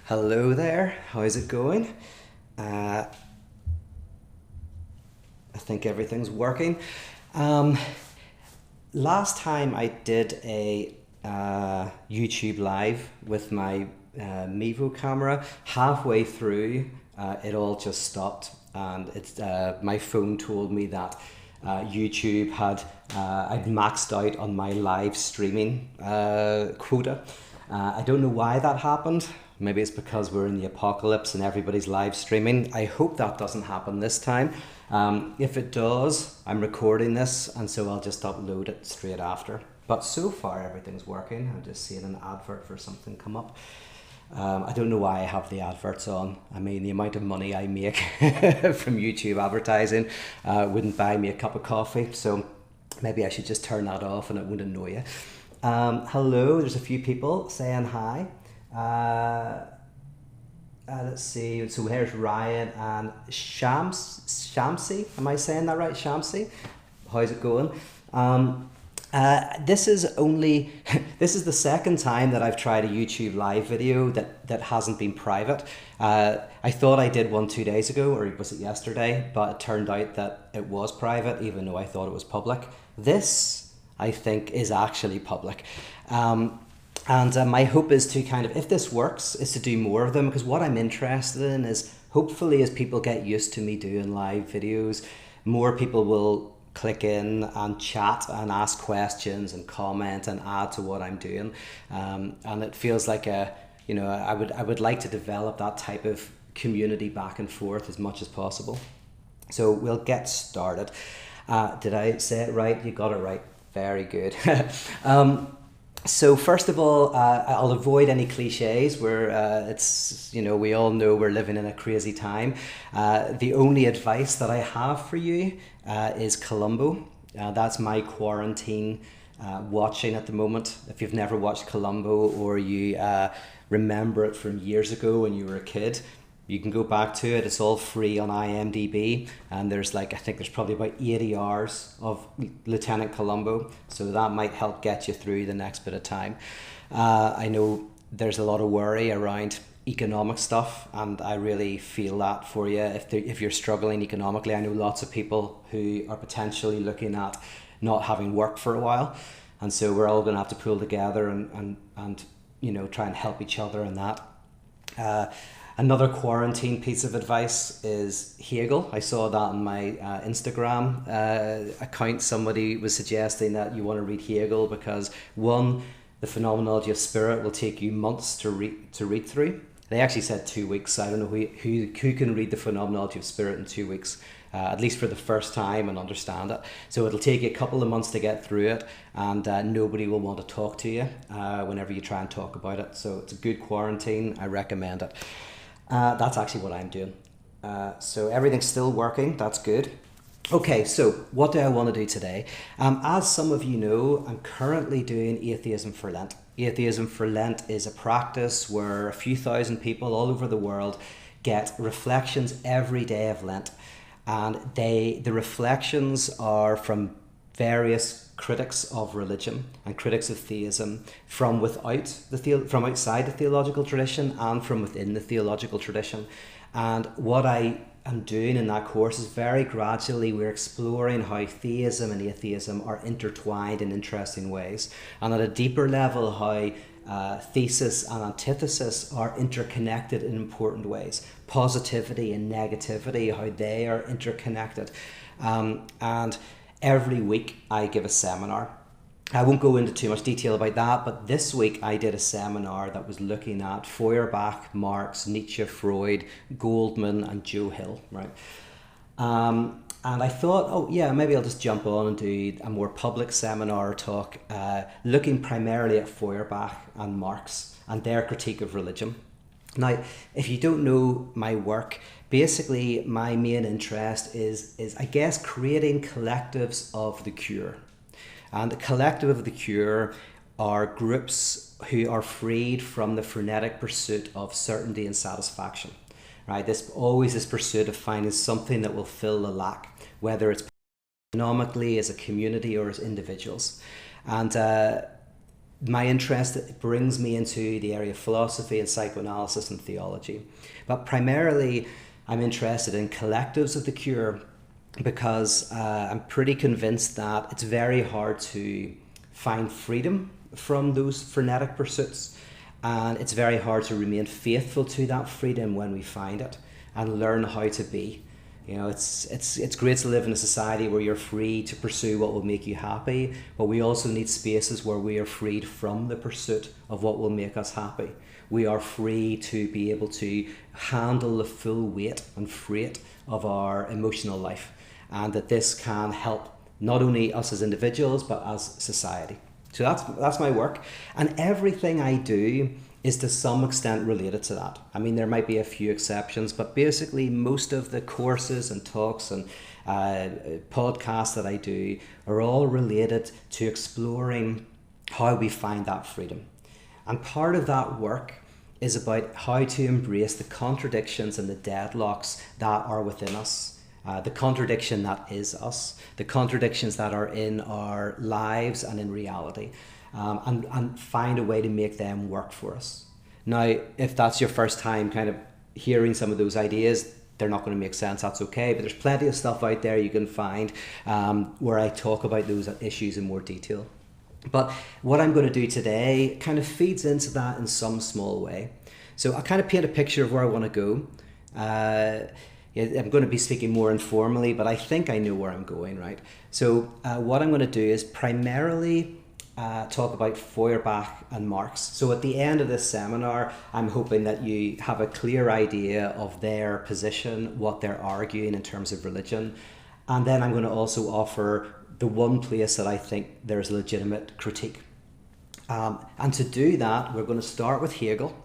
Hello there, how's it going? Uh, I think everything's working. Um, Last time I did a YouTube live with my Mevo camera, halfway through it all just stopped, and my phone told me that YouTube had I'd maxed out on my live streaming quota. I don't know why that happened. Maybe it's because we're in the apocalypse and everybody's live streaming. I hope that doesn't happen this time. If it does, I'm recording this, and so I'll just upload it straight after. But so far, everything's working. I'm just seeing an advert for something come up. I don't know why I have the adverts on. I mean, the amount of money I make from YouTube advertising wouldn't buy me a cup of coffee. So maybe I should just turn that off and it wouldn't annoy you. Hello, there's a few people saying hi. Let's see. So here's Ryan and Shamsi. Am I saying that right, Shamsi? How's it going? This is only this is the second time that I've tried a YouTube live video that hasn't been private. I thought I did one 2 days ago, or was it yesterday? But it turned out that it was private, even though I thought it was public. This, I think, is actually public. And my hope is to kind of, if this works, is to do more of them, because what I'm interested in is hopefully as people get used to me doing live videos, more people will click in and chat and ask questions and comment and add to what I'm doing. And it feels like I would like to develop that type of community back and forth as much as possible. So we'll get started. Did I say it right? You got it right. Very good. So first of all, I'll avoid any cliches where we all know we're living in a crazy time. The only advice that I have for you is Columbo. That's my quarantine watching at the moment. If you've never watched Columbo, or you remember it from years ago when you were a kid, you can go back to it. It's all free on IMDb, and I think there's probably about 80 hours of Lieutenant Columbo, so that might help get you through the next bit of time. I know there's a lot of worry around economic stuff, and I really feel that for you. If you're struggling economically, I know lots of people who are potentially looking at not having work for a while, and so we're all going to have to pull together and try and help each other in that. Another quarantine piece of advice is Hegel. I saw that on my Instagram account. Somebody was suggesting that you want to read Hegel because, one, the phenomenology of spirit will take you months to read through. They actually said 2 weeks. I don't know who can read the phenomenology of spirit in 2 weeks, at least for the first time, and understand it. So it'll take you a couple of months to get through it, and nobody will want to talk to you whenever you try and talk about it. So it's a good quarantine. I recommend it. That's actually what I'm doing. So everything's still working. That's good. Okay, so what do I want to do today? As some of you know, I'm currently doing Atheism for Lent. Atheism for Lent is a practice where a few thousand people all over the world get reflections every day of Lent. And the reflections are from various critics of religion and critics of theism from from outside the theological tradition and from within the theological tradition. And what I am doing in that course is very gradually we're exploring how theism and atheism are intertwined in interesting ways, and at a deeper level how thesis and antithesis are interconnected in important ways. Positivity and negativity, how they are interconnected. And every week I give a seminar. I won't go into too much detail about that, but this week I did a seminar that was looking at Feuerbach, Marx, Nietzsche, Freud, Goldman, and Joe Hill, right? And I thought, maybe I'll just jump on and do a more public seminar talk looking primarily at Feuerbach and Marx and their critique of religion. Now, if you don't know my work, basically my main interest is I guess, creating collectives of the cure. And the collective of the cure are groups who are freed from the frenetic pursuit of certainty and satisfaction. Right? This pursuit of finding something that will fill the lack, whether it's economically, as a community, or as individuals. And my interest brings me into the area of philosophy and psychoanalysis and theology. But primarily, I'm interested in collectives of the cure because I'm pretty convinced that it's very hard to find freedom from those frenetic pursuits, and it's very hard to remain faithful to that freedom when we find it and learn how to be. You know, it's great to live in a society where you're free to pursue what will make you happy, but we also need spaces where we are freed from the pursuit of what will make us happy. We are free to be able to handle the full weight and freight of our emotional life, and that this can help not only us as individuals but as society. So that's my work, and everything I do is to some extent related to that. I mean, there might be a few exceptions, but basically most of the courses and talks and podcasts that I do are all related to exploring how we find that freedom. And part of that work is about how to embrace the contradictions and the deadlocks that are within us. The contradiction that is us, the contradictions that are in our lives and in reality, and find a way to make them work for us. Now, if that's your first time kind of hearing some of those ideas, they're not going to make sense, that's okay, but there's plenty of stuff out there you can find where I talk about those issues in more detail. But what I'm going to do today kind of feeds into that in some small way. So I'll kind of paint a picture of where I want to go. I'm going to be speaking more informally, but I think I know where I'm going, right? So what I'm going to do is primarily talk about Feuerbach and Marx. So at the end of this seminar, I'm hoping that you have a clear idea of their position, what they're arguing in terms of religion. And then I'm going to also offer the one place that I think there's legitimate critique. And to do that, we're going to start with Hegel.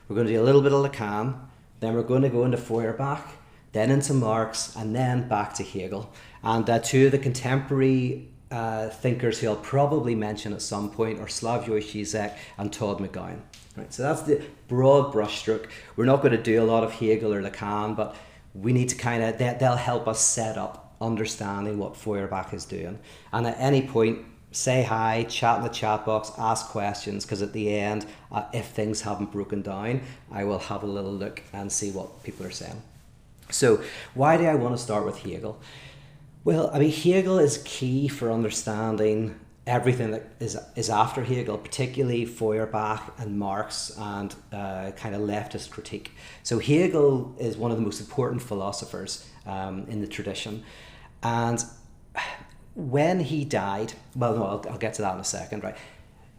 We're going to do a little bit of Lacan. Then we're going to go into Feuerbach, then into Marx, and then back to Hegel. And two of the contemporary thinkers who I'll probably mention at some point are Slavoj Žižek and Todd McGowan. Right, so that's the broad brushstroke. We're not going to do a lot of Hegel or Lacan, but we need to kind of, they'll help us set up understanding what Feuerbach is doing. And at any point, say hi, chat in the chat box, ask questions, because at the end, if things haven't broken down, I will have a little look and see what people are saying. So why do I want to start with Hegel? Well, I mean, Hegel is key for understanding everything that is after Hegel, particularly Feuerbach and Marx and kind of leftist critique. So Hegel is one of the most important philosophers in the tradition. And when he died, well, no, I'll get to that in a second, right?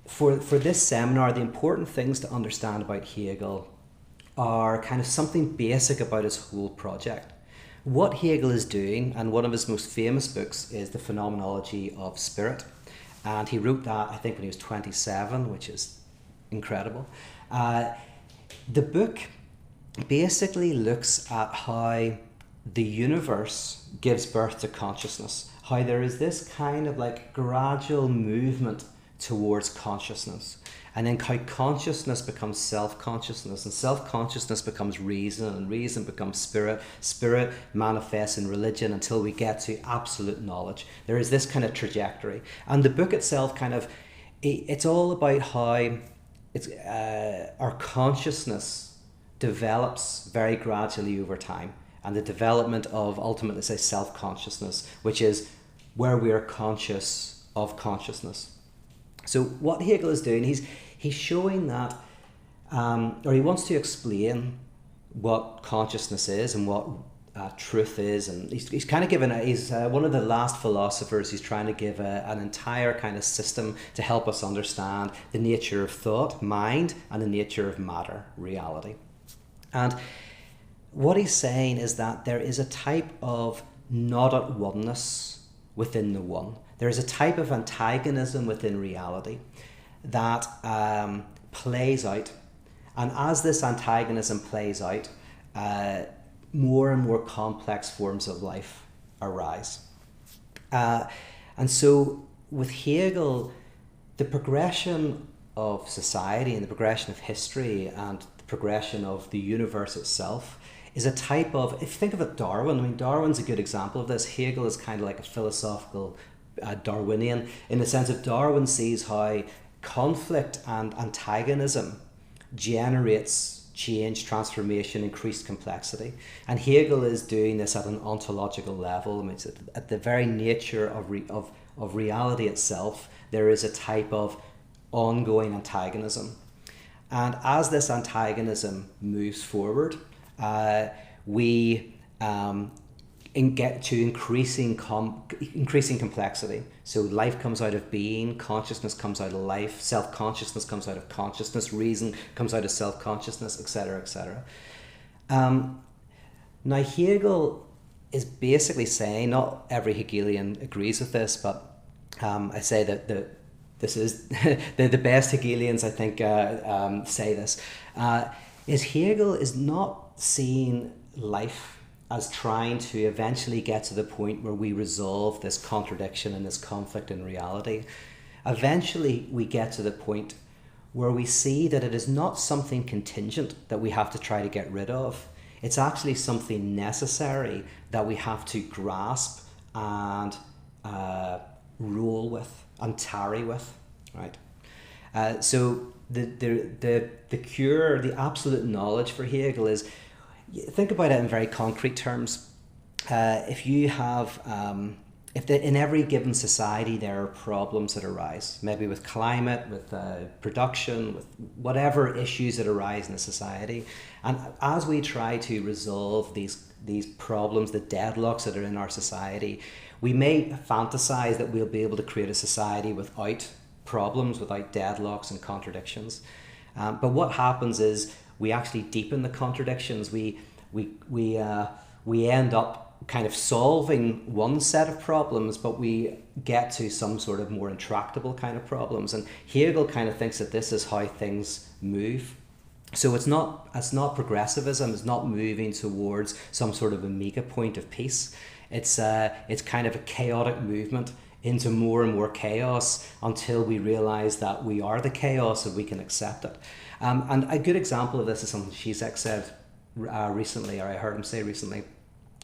For this seminar, the important things to understand about Hegel are kind of something basic about his whole project. What Hegel is doing, and one of his most famous books is The Phenomenology of Spirit. And he wrote that, I think, when he was 27, which is incredible. The book basically looks at how the universe gives birth to consciousness, how there is this kind of like gradual movement towards consciousness. And then how consciousness becomes self-consciousness, and self-consciousness becomes reason, and reason becomes spirit. Spirit manifests in religion until we get to absolute knowledge. There is this kind of trajectory. And the book itself it's all about how our consciousness develops very gradually over time. And the development of ultimately, say, self-consciousness, which is where we are conscious of consciousness. So what Hegel is doing, he's showing that, or he wants to explain what consciousness is and what truth is, and he's kind of given he's one of the last philosophers who's trying to give an entire kind of system to help us understand the nature of thought, mind, and the nature of matter, reality. And what he's saying is that there is a type of not at oneness within the one. There is a type of antagonism within reality that plays out. And as this antagonism plays out, more and more complex forms of life arise. And so with Hegel, the progression of society and the progression of history and the progression of the universe itself is a type of, if you think of it, Darwin, I mean, Darwin's a good example of this. Hegel is kind of like a philosophical Darwinian, in the sense of Darwin sees how conflict and antagonism generates change, transformation, increased complexity. And Hegel is doing this at an ontological level. I mean, it's at the very nature of reality itself, there is a type of ongoing antagonism. And as this antagonism moves forward, we get to increasing complexity. So life comes out of being, consciousness comes out of life, self-consciousness comes out of consciousness, reason comes out of self-consciousness, etc., etc. Now Hegel is basically saying, not every Hegelian agrees with this, but I say that this is the best Hegelians, I think, say this, is Hegel is not seeing life as trying to eventually get to the point where we resolve this contradiction and this conflict in reality. Eventually we get to the point where we see that it is not something contingent that we have to try to get rid of. It's actually something necessary that we have to grasp and roll with and tarry with, right? So the cure, the absolute knowledge for Hegel is, think about it in very concrete terms. If you have, in every given society there are problems that arise, maybe with climate, with production, with whatever issues that arise in a society, and as we try to resolve these problems, the deadlocks that are in our society, we may fantasize that we'll be able to create a society without problems, without deadlocks and contradictions. But what happens is we actually deepen the contradictions. We end up kind of solving one set of problems, but we get to some sort of more intractable kind of problems. And Hegel kind of thinks that this is how things move. So it's not progressivism. It's not moving towards some sort of omega point of peace. It's kind of a chaotic movement into more and more chaos until we realize that we are the chaos and we can accept it. And a good example of this is something Zizek said recently, or I heard him say recently,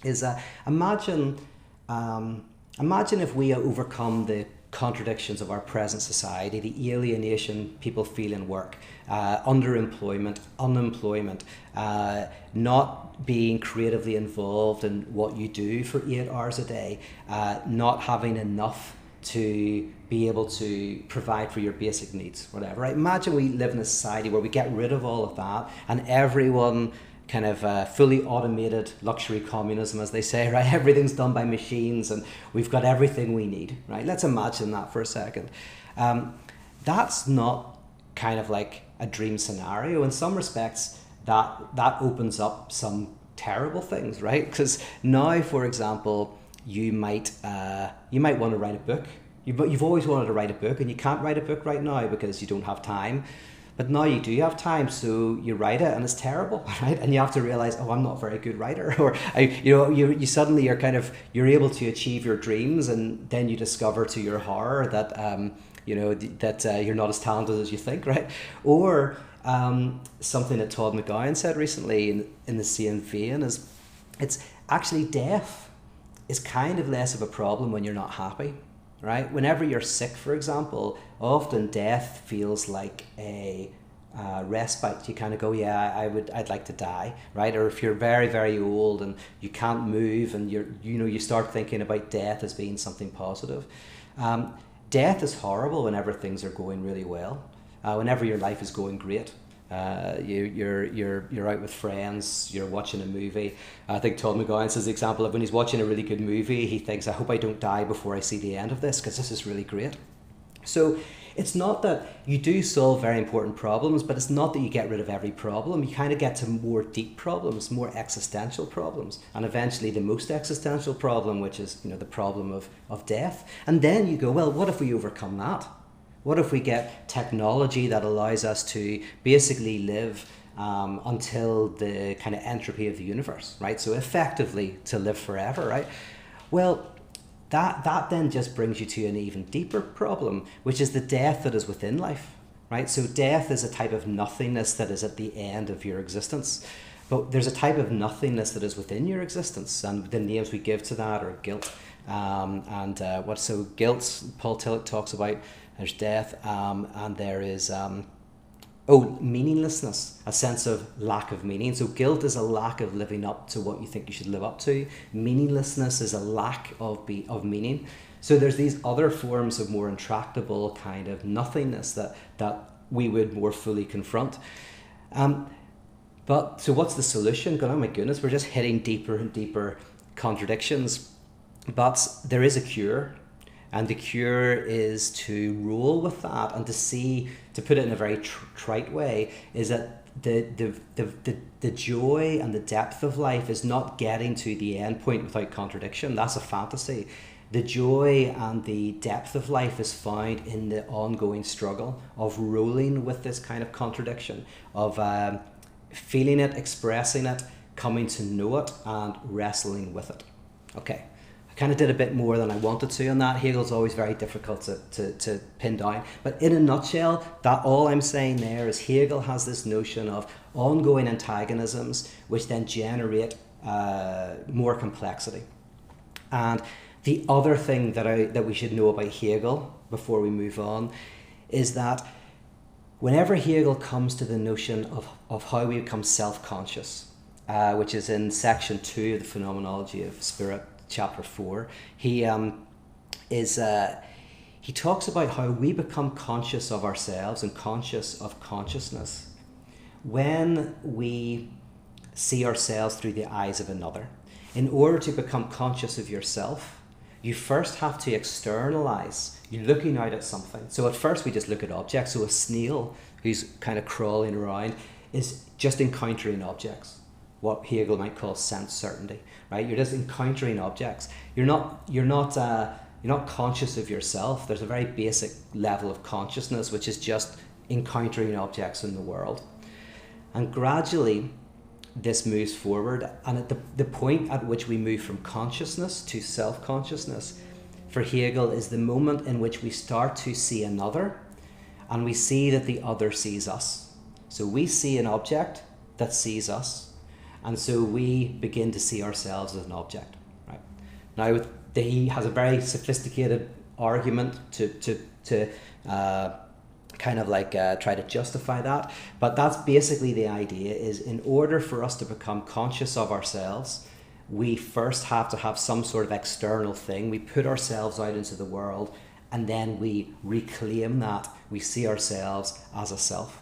is imagine if we overcome the contradictions of our present society, the alienation people feel in work, underemployment, unemployment, not being creatively involved in what you do for 8 hours a day, not having enough to be able to provide for your basic needs, whatever. Right? Imagine we live in a society where we get rid of all of that and everyone kind of fully automated luxury communism, as they say, right? Everything's done by machines and we've got everything we need, right? Let's imagine that for a second. That's not kind of like a dream scenario. In some respects, that opens up some terrible things, right? Because now, for example, you might want to write a book. You've always wanted to write a book and you can't write a book right now because you don't have time. But now you do have time, so you write it and it's terrible, right? And you have to realize, oh, I'm not a very good writer, or you suddenly you're able to achieve your dreams, and then you discover to your horror that you're not as talented as you think, right? Or something that Todd McGowan said recently in the same vein is, it's actually death is kind of less of a problem when you're not happy. Right? Whenever you're sick, for example, often death feels like a respite. You kind of go, yeah, I'd like to die, right? Or if you're very, very old and you can't move and you start thinking about death as being something positive. Death is horrible whenever things are going really well. Whenever your life is going great. You're out with friends, you're watching a movie. I think Todd McGowan says the example of when he's watching a really good movie, he thinks, I hope I don't die before I see the end of this, because this is really great. So it's not that you do solve very important problems, but it's not that you get rid of every problem. You kind of get to more deep problems, more existential problems, and eventually the most existential problem, which is the problem of death. And then you go, well, what if we overcome that? What if we get technology that allows us to basically live until the kind of entropy of the universe, right? So effectively to live forever, right? Well, that then just brings you to an even deeper problem, which is the death that is within life, right? So death is a type of nothingness that is at the end of your existence. But there's a type of nothingness that is within your existence, and the names we give to that are guilt. Guilt, Paul Tillich talks about there's death, and there is meaninglessness, a sense of lack of meaning. So guilt is a lack of living up to what you think you should live up to. Meaninglessness is a lack of meaning. So there's these other forms of more intractable kind of nothingness that we would more fully confront. But so what's the solution? God, oh my goodness, we're just hitting deeper and deeper contradictions. But there is a cure. And the cure is to roll with that and to see, to put it in a very trite way, is that the joy and the depth of life is not getting to the end point without contradiction. That's a fantasy. The joy and the depth of life is found in the ongoing struggle of rolling with this kind of contradiction, of feeling it, expressing it, coming to know it, and wrestling with it. Okay. Kind of did a bit more than I wanted to on that. Hegel's always very difficult to pin down. But in a nutshell, that all I'm saying there is Hegel has this notion of ongoing antagonisms which then generate more complexity. And the other thing that we should know about Hegel before we move on is that whenever Hegel comes to the notion of how we become self-conscious, which is in section 2 of the Phenomenology of Spirit, chapter 4, he talks about how we become conscious of ourselves and conscious of consciousness when we see ourselves through the eyes of another. In order to become conscious of yourself, you first have to externalize. You're looking out at something. So at first we just look at objects. So a snail who's kind of crawling around is just encountering objects, what Hegel might call sense certainty, right? You're just encountering objects. You're not conscious of yourself. There's a very basic level of consciousness, which is just encountering objects in the world. And gradually, this moves forward. And at the point at which we move from consciousness to self-consciousness, for Hegel, is the moment in which we start to see another, and we see that the other sees us. So we see an object that sees us, and so we begin to see ourselves as an object. Right now, he has a very sophisticated argument to kind of like try to justify that. But that's basically the idea: is in order for us to become conscious of ourselves, we first have to have some sort of external thing. We put ourselves out into the world, and then we reclaim that. We see ourselves as a self.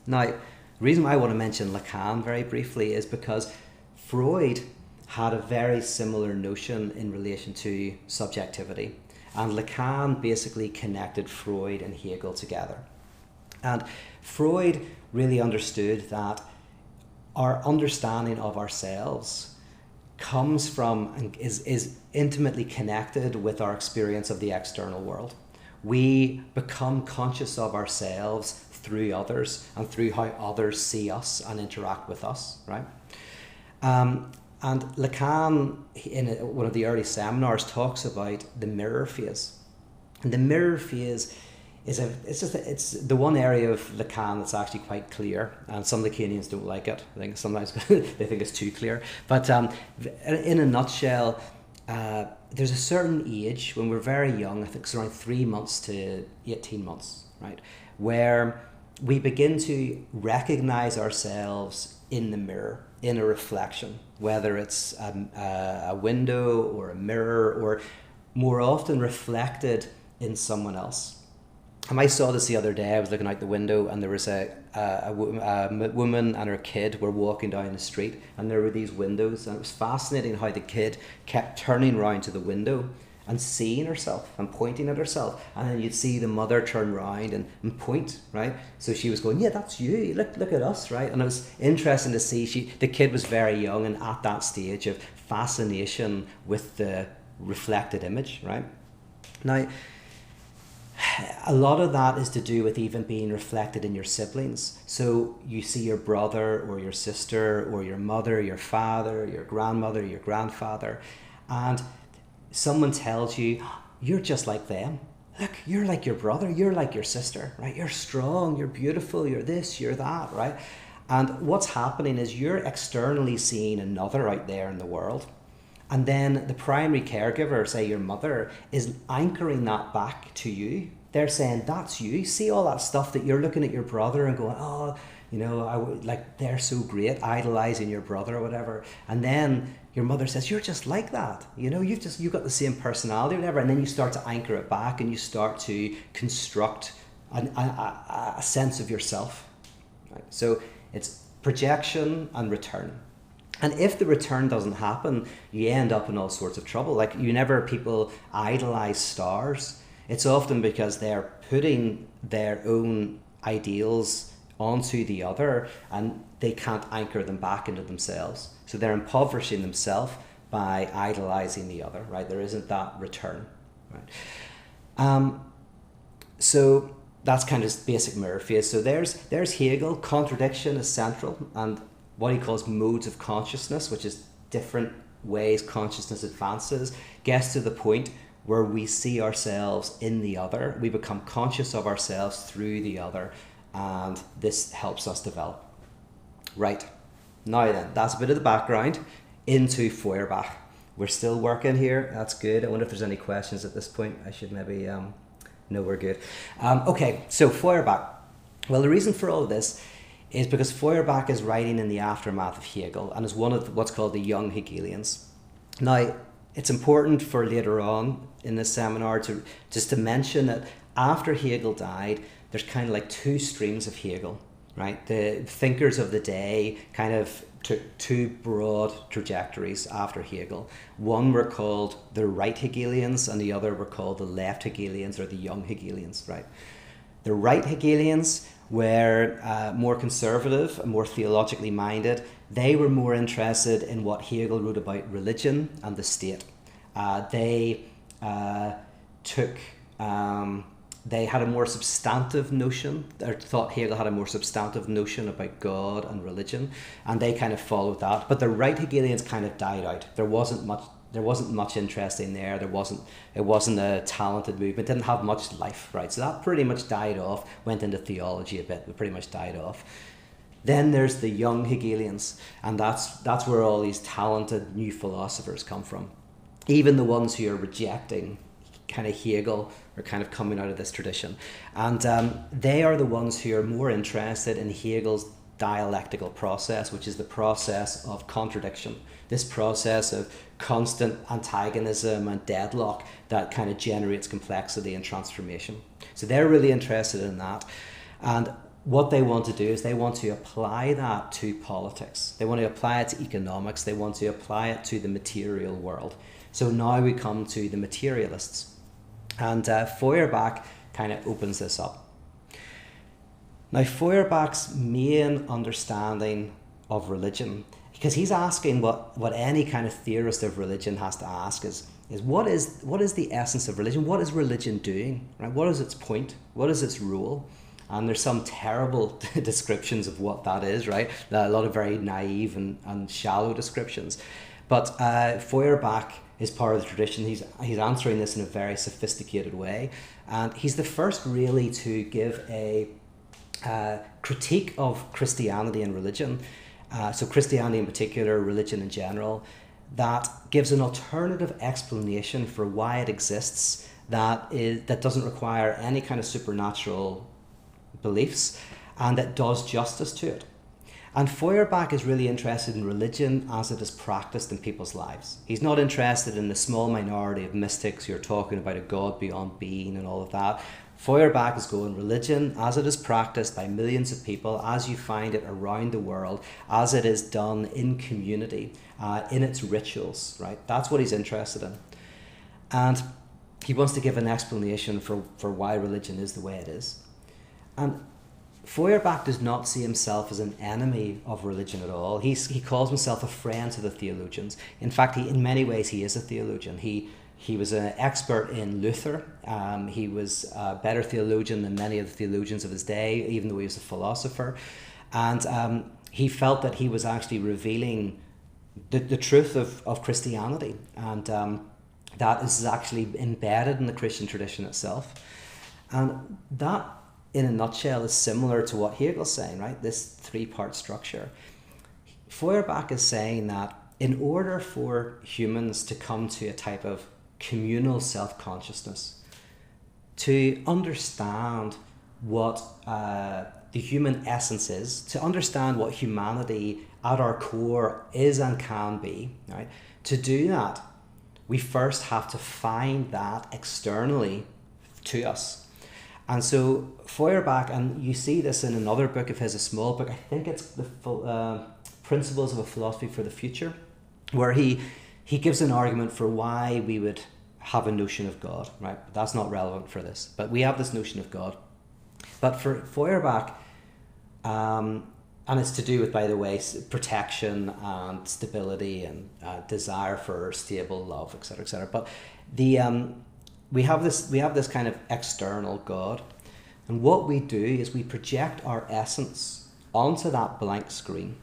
Now, the reason why I want to mention Lacan very briefly is because Freud had a very similar notion in relation to subjectivity. And Lacan basically connected Freud and Hegel together. And Freud really understood that our understanding of ourselves comes from and is intimately connected with our experience of the external world. We become conscious of ourselves through others and through how others see us and interact with us, right? And Lacan, in one of the early seminars, talks about the mirror phase. And the mirror phase it's the one area of Lacan that's actually quite clear, and some Lacanians don't like it. I think sometimes they think it's too clear. But in a nutshell, there's a certain age when we're very young, I think it's around 3 months to 18 months, right, where we begin to recognize ourselves in the mirror, in a reflection, whether it's a window or a mirror, or more often reflected in someone else. And I saw this the other day. I was looking out the window, and there was a woman and her kid were walking down the street, and there were these windows, and it was fascinating how the kid kept turning round to the window and seeing herself and pointing at herself, and then you'd see the mother turn round and point, right? So she was going, yeah, that's you, look at us, right? And it was interesting to see the kid was very young and at that stage of fascination with the reflected image, right? Now, a lot of that is to do with even being reflected in your siblings. So you see your brother or your sister or your mother, your father, your grandmother, your grandfather, and someone tells you, you're just like them. Look, you're like your brother, you're like your sister, right? You're strong, you're beautiful, you're this, you're that, right? And what's happening is you're externally seeing another out there in the world. And then the primary caregiver, say your mother, is anchoring that back to you they're saying, that's you. See all that stuff that you're looking at your brother and going, oh, you know, like they're so great, idolizing your brother or whatever. And then your mother says, you're just like that. You know, you've got the same personality or whatever. And then you start to anchor it back and you start to construct a sense of yourself. Right? So it's projection and return. And if the return doesn't happen, you end up in all sorts of trouble. Like, people idolize stars. It's often because they're putting their own ideals onto the other and they can't anchor them back into themselves. So they're impoverishing themselves by idolizing the other, right? There isn't that return, right? So that's kind of basic mirror phase. So there's Hegel. Contradiction is central, and what he calls modes of consciousness, which is different ways consciousness advances, gets to the point where we see ourselves in the other. We become conscious of ourselves through the other, and this helps us develop. Right, now then, that's a bit of the background into Feuerbach. We're still working here, that's good. I wonder if there's any questions at this point. I should maybe, no, we're good. Okay, so Feuerbach. Well, the reason for all of this is because Feuerbach is writing in the aftermath of Hegel and is one of what's called the young Hegelians. Now, it's important for later on in this seminar to mention that after Hegel died, there's kind of like two streams of Hegel, right? The thinkers of the day kind of took two broad trajectories after Hegel. One were called the right Hegelians and the other were called the left Hegelians or the young Hegelians, right? The right Hegelians were more conservative, more theologically minded. They were more interested in what Hegel wrote about religion and the state. They had a more substantive notion, or thought Hegel had a more substantive notion about God and religion, and they kind of followed that. But the right Hegelians kind of died out. There wasn't much interest in there. It wasn't a talented movement. Didn't have much life, right? So that pretty much died off. Went into theology a bit, but pretty much died off. Then there's the young Hegelians, and that's where all these talented new philosophers come from. Even the ones who are rejecting kind of Hegel are kind of coming out of this tradition. And they are the ones who are more interested in Hegel's dialectical process, which is the process of contradiction. This process of constant antagonism and deadlock that kind of generates complexity and transformation. So they're really interested in that. And what they want to do is they want to apply that to politics. They want to apply it to economics. They want to apply it to the material world. So now we come to the materialists. And Feuerbach kind of opens this up. Now, Feuerbach's main understanding of religion, because he's asking what any kind of theorist of religion has to ask is what is the essence of religion? What is religion doing? Right? What is its point? What is its role? And there's some terrible descriptions of what that is, right? A lot of very naive and shallow descriptions. But Feuerbach is part of the tradition. He's answering this in a very sophisticated way. And he's the first really to give a critique of Christianity and religion. So Christianity in particular, religion in general, that gives an alternative explanation for why it exists that doesn't require any kind of supernatural beliefs and that does justice to it. And Feuerbach is really interested in religion as it is practiced in people's lives. He's not interested in the small minority of mystics who are talking about a God beyond being and all of that. Feuerbach is going religion as it is practiced by millions of people, as you find it around the world, as it is done in community, in its rituals, right? That's what he's interested in. And he wants to give an explanation for why religion is the way it is. And Feuerbach does not see himself as an enemy of religion at all. He calls himself a friend to the theologians. In fact, in many ways, he is a theologian. He was an expert in Luther. He was a better theologian than many of the theologians of his day, even though he was a philosopher. And he felt that he was actually revealing the truth of Christianity. And that is actually embedded in the Christian tradition itself. And that, in a nutshell, is similar to what Hegel's saying, right? This three-part structure. Feuerbach is saying that in order for humans to come to a type of communal self-consciousness, to understand what the human essence is, to understand what humanity at our core is and can be, right? To do that, we first have to find that externally to us. And so Feuerbach, and you see this in another book of his, a small book, I think it's the Principles of a Philosophy for the Future, where he gives an argument for why we would have a notion of God, right? But that's not relevant for this. But we have this notion of God. But for Feuerbach, and it's to do with, by the way, protection and stability and desire for stable love, etc., etc. But we have this kind of external God, and what we do is we project our essence onto that blank screen.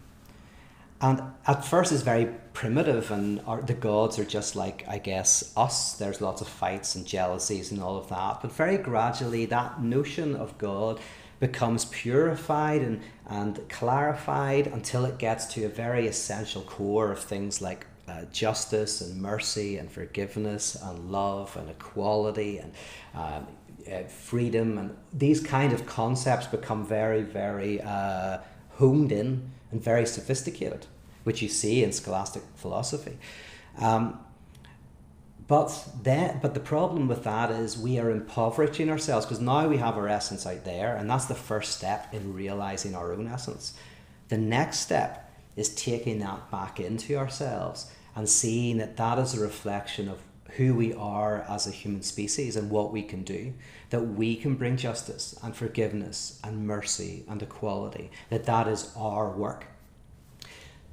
And at first it's very primitive, and the gods are just like, I guess, us. There's lots of fights and jealousies and all of that. But very gradually that notion of God becomes purified and clarified until it gets to a very essential core of things like justice and mercy and forgiveness and love and equality and freedom. And these kind of concepts become very, very honed in and very sophisticated, which you see in scholastic philosophy. But the problem with that is we are impoverishing ourselves, because now we have our essence out there, and that's the first step in realizing our own essence. The next step is taking that back into ourselves and seeing that that is a reflection of who we are as a human species and what we can do, that we can bring justice and forgiveness and mercy and equality, that is our work.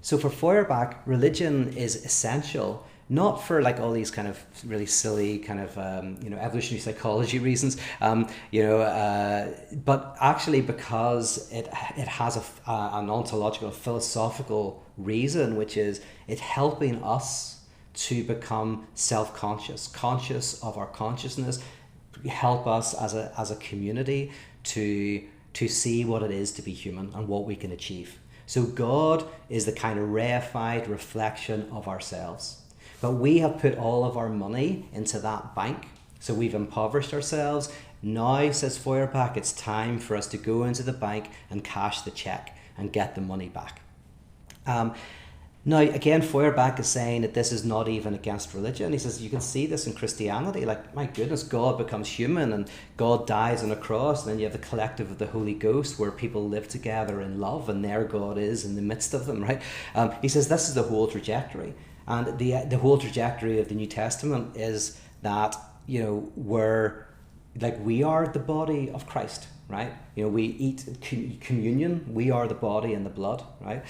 So for Feuerbach, religion is essential, not for like all these kind of really silly kind of evolutionary psychology reasons, but actually because it has an ontological, philosophical reason, which is it's helping us to become self-conscious, conscious of our consciousness, help us as a community to see what it is to be human and what we can achieve. So God is the kind of reified reflection of ourselves. But we have put all of our money into that bank. So we've impoverished ourselves. Now, says Feuerbach, it's time for us to go into the bank and cash the check and get the money back. Now, again, Feuerbach is saying that this is not even against religion. He says you can see this in Christianity. Like, my goodness, God becomes human and God dies on a cross. And then you have the collective of the Holy Ghost where people live together in love and their God is in the midst of them, right? He says this is the whole trajectory. And the whole trajectory of the New Testament is that, we are the body of Christ, right? We eat communion. We are the body and the blood, right?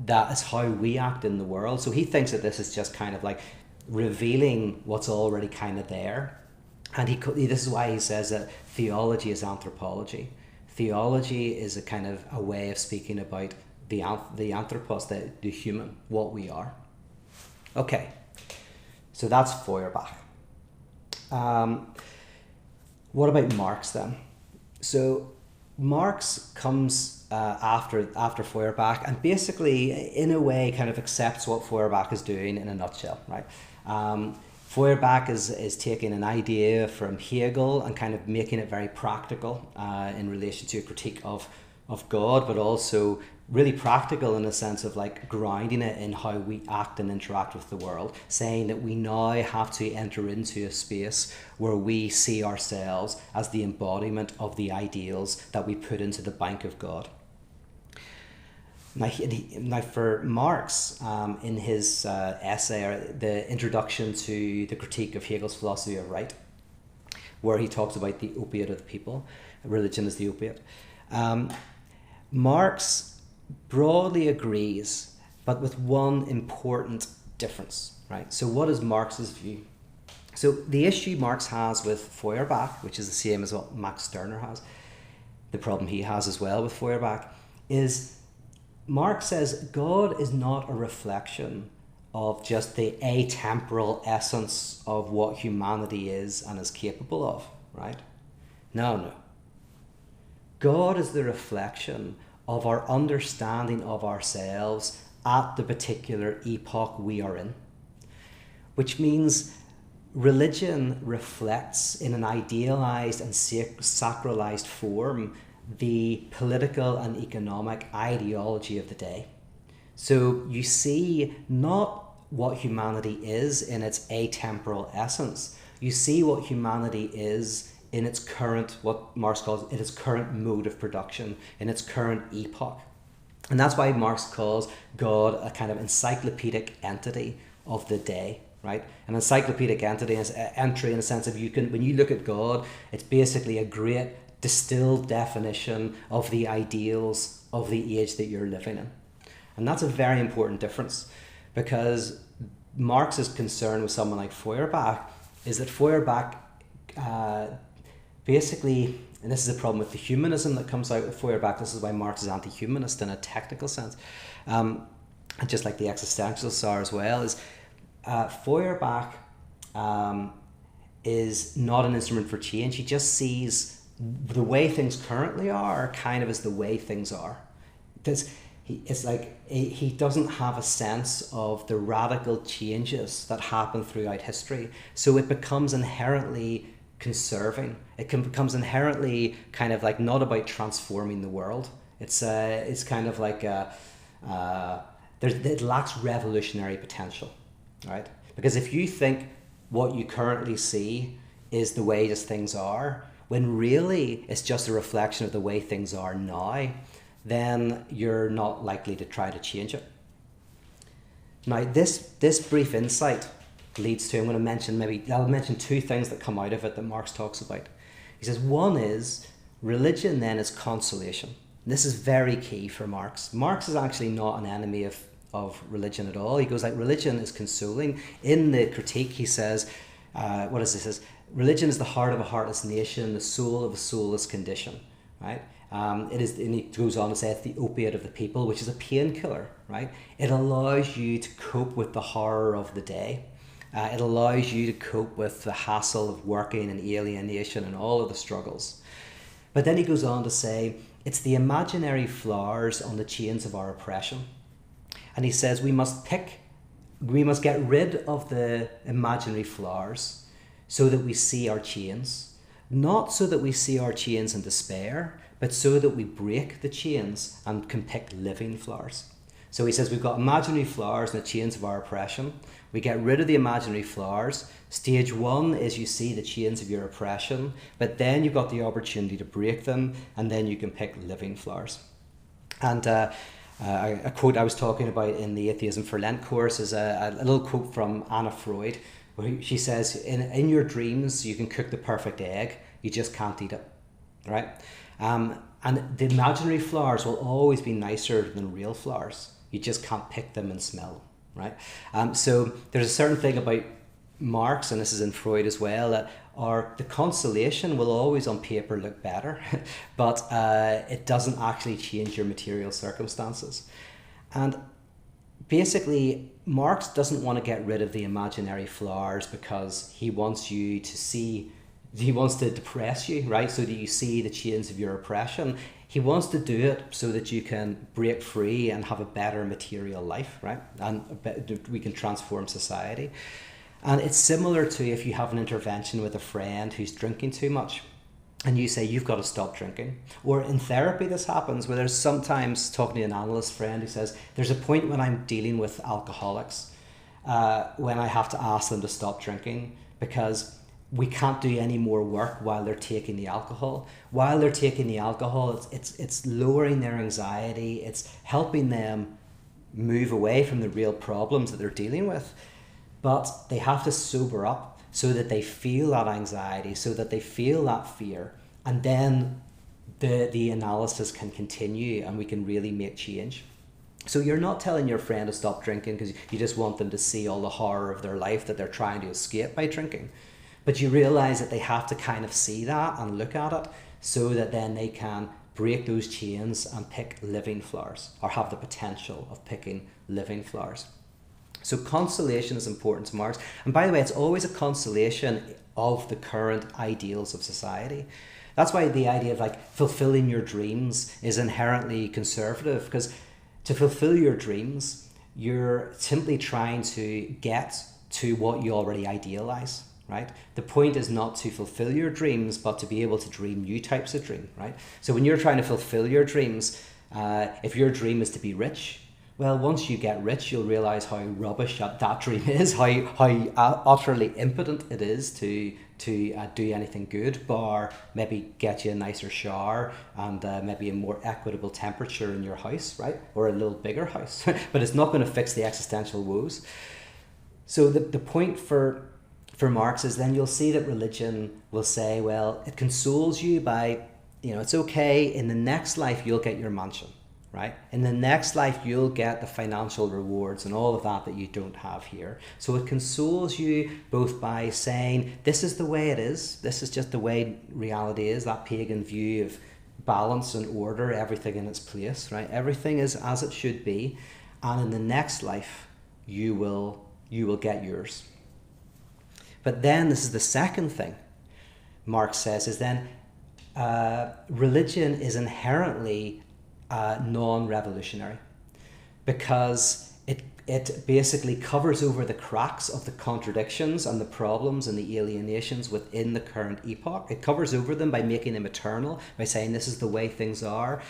That is how we act in the world. So he thinks that this is just kind of like revealing what's already kind of there. And this is why he says that theology is anthropology. Theology is a kind of a way of speaking about the anthropos, the human, what we are. Okay, so that's Feuerbach. What about Marx then? So Marx comes after Feuerbach and basically, in a way, kind of accepts what Feuerbach is doing in a nutshell, right? Feuerbach is taking an idea from Hegel and kind of making it very practical in relation to a critique of God, but also really practical in the sense of like grounding it in how we act and interact with the world, saying that we now have to enter into a space where we see ourselves as the embodiment of the ideals that we put into the bank of God. Now for Marx, in his essay, the introduction to the critique of Hegel's philosophy of right, where he talks about the opiate of the people, religion is the opiate, Marx broadly agrees, but with one important difference, right? So what is Marx's view? So the issue Marx has with Feuerbach, which is the same as what Max Stirner has, the problem he has as well with Feuerbach, is Marx says God is not a reflection of just the atemporal essence of what humanity is and is capable of, right? No. God is the reflection of our understanding of ourselves at the particular epoch we are in. Which means religion reflects in an idealized and sacralized form the political and economic ideology of the day. So you see not what humanity is in its atemporal essence. You see what humanity is in its current, what Marx calls, in its current mode of production, in its current epoch. And that's why Marx calls God a kind of encyclopedic entity of the day, right? An encyclopedic entity is entry in the sense of when you look at God, it's basically a great distilled definition of the ideals of the age that you're living in. And that's a very important difference, because Marx's concern with someone like Feuerbach is that Feuerbach basically, and this is a problem with the humanism that comes out with Feuerbach, this is why Marx is anti-humanist in a technical sense, and just like the existentialists are as well, is Feuerbach is not an instrument for change. He just sees the way things currently are kind of as the way things are. It's like he doesn't have a sense of the radical changes that happen throughout history. So it becomes inherently conserving. It becomes inherently kind of like not about transforming the world. It's kind of like it lacks revolutionary potential, right? Because if you think what you currently see is the way just things are, when really it's just a reflection of the way things are now, then you're not likely to try to change it. Now, this brief insight leads to, I'll mention two things that come out of it that Marx talks about. He says, one is, religion then is consolation. This is very key for Marx. Marx is actually not an enemy of religion at all. He goes like, religion is consoling. In the critique, he says, what is this? Religion is the heart of a heartless nation, the soul of a soulless condition, right? It is, and he goes on to say, it's the opiate of the people, which is a painkiller, right? It allows you to cope with the horror of the day. It allows you to cope with the hassle of working and alienation and all of the struggles. But then he goes on to say, it's the imaginary flowers on the chains of our oppression. And he says we must get rid of the imaginary flowers so that we see our chains. Not so that we see our chains in despair, but so that we break the chains and can pick living flowers. So he says we've got imaginary flowers in the chains of our oppression. We get rid of the imaginary flowers. Stage one is you see the chains of your oppression, but then you've got the opportunity to break them, and then you can pick living flowers. And a quote I was talking about in the Atheism for Lent course is a little quote from Anna Freud, where she says, in your dreams you can cook the perfect egg, you just can't eat it, right? And the imaginary flowers will always be nicer than real flowers. You just can't pick them and smell them, right? So there's a certain thing about Marx, and this is in Freud as well, that the consolation will always on paper look better, but it doesn't actually change your material circumstances. And basically, Marx doesn't want to get rid of the imaginary flowers because he wants you to see, he wants to depress you, right? So that you see the chains of your oppression. He wants to do it so that you can break free and have a better material life, right? And we can transform society. And it's similar to if you have an intervention with a friend who's drinking too much and you say, you've got to stop drinking. Or in therapy, this happens where there's sometimes talking to an analyst friend who says, there's a point when I'm dealing with alcoholics when I have to ask them to stop drinking because we can't do any more work while they're taking the alcohol. While they're taking the alcohol, it's lowering their anxiety. It's helping them move away from the real problems that they're dealing with. But they have to sober up so that they feel that anxiety, so that they feel that fear. And then the analysis can continue and we can really make change. So you're not telling your friend to stop drinking because you just want them to see all the horror of their life that they're trying to escape by drinking. But you realize that they have to kind of see that and look at it so that then they can break those chains and pick living flowers, or have the potential of picking living flowers. So consolation is important to Marx. And by the way, it's always a consolation of the current ideals of society. That's why the idea of like fulfilling your dreams is inherently conservative, because to fulfill your dreams, you're simply trying to get to what you already idealize, right? The point is not to fulfill your dreams, but to be able to dream new types of dream, right? So when you're trying to fulfill your dreams, if your dream is to be rich, well, once you get rich, you'll realize how rubbish that dream is, how utterly impotent it is to do anything good, bar maybe get you a nicer shower and maybe a more equitable temperature in your house, right? Or a little bigger house. But it's not going to fix the existential woes. So the point for Marx is then you'll see that religion will say, well, it consoles you by, it's okay, in the next life you'll get your mansion, right? In the next life you'll get the financial rewards and all of that you don't have here. So it consoles you both by saying, this is the way it is, this is just the way reality is, that pagan view of balance and order, everything in its place, right? Everything is as it should be, and in the next life you will get yours. But then this is the second thing Marx says, is then religion is inherently non-revolutionary, because it basically covers over the cracks of the contradictions and the problems and the alienations within the current epoch. It covers over them by making them eternal, by saying this is the way things are,